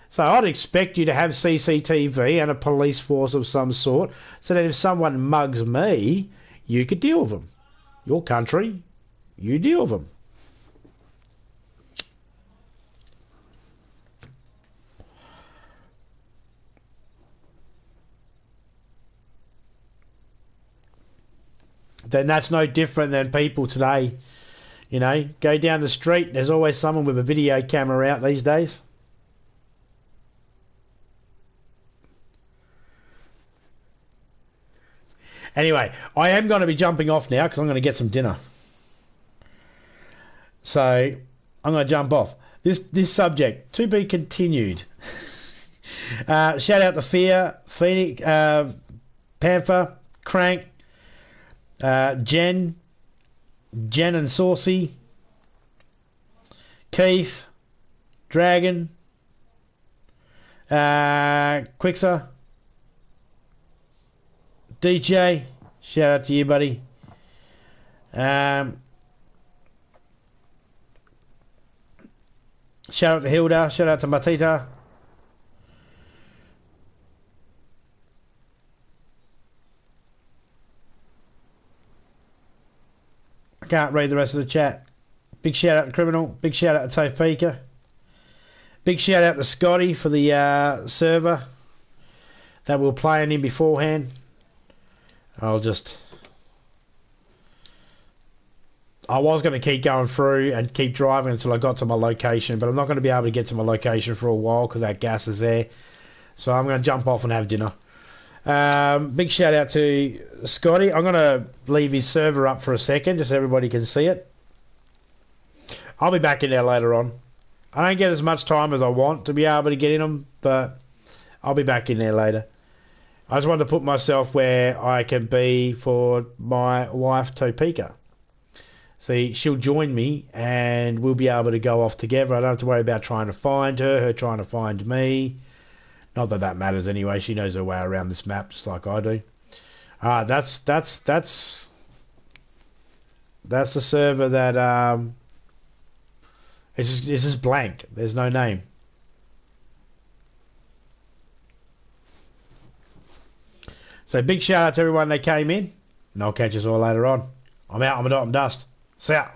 So I'd expect you to have CCTV and a police force of some sort, so that if someone mugs me, you could deal with them. Your country, you deal with them. Then that's no different than people today. You know, go down the street, there's always someone with a video camera out these days. Anyway, I am going to be jumping off now because I'm going to get some dinner. So, I'm going to jump off. This subject, to be continued. Shout out to Fear, Phoenix, Panther, Crank, Jen and Saucy, Keith, Dragon, Quixer, DJ, shout out to you, buddy. Shout out to Hilda, shout out to Matita. I can't read the rest of the chat. Big shout out to Criminal. Big shout out to Tofika. Big shout out to Scotty for the server that we were playing in beforehand. I was going to keep going through and keep driving until I got to my location, but I'm not going to be able to get to my location for a while because that gas is there. So I'm going to jump off and have dinner. Big shout out to Scotty. I'm going to leave his server up for a second just so everybody can see it. I'll be back in there later on. I don't get as much time as I want to be able to get in them, but I'll be back in there later. I just wanted to put myself where I can be for my wife, Topeka. See, she'll join me and we'll be able to go off together. I don't have to worry about trying to find her trying to find me. Not that that matters anyway. She knows her way around this map just like I do. That's the server that it's just blank. There's no name. So big shout out to everyone that came in, and I'll catch us all later on. I'm out. I'm a dot. I'm dust. See ya.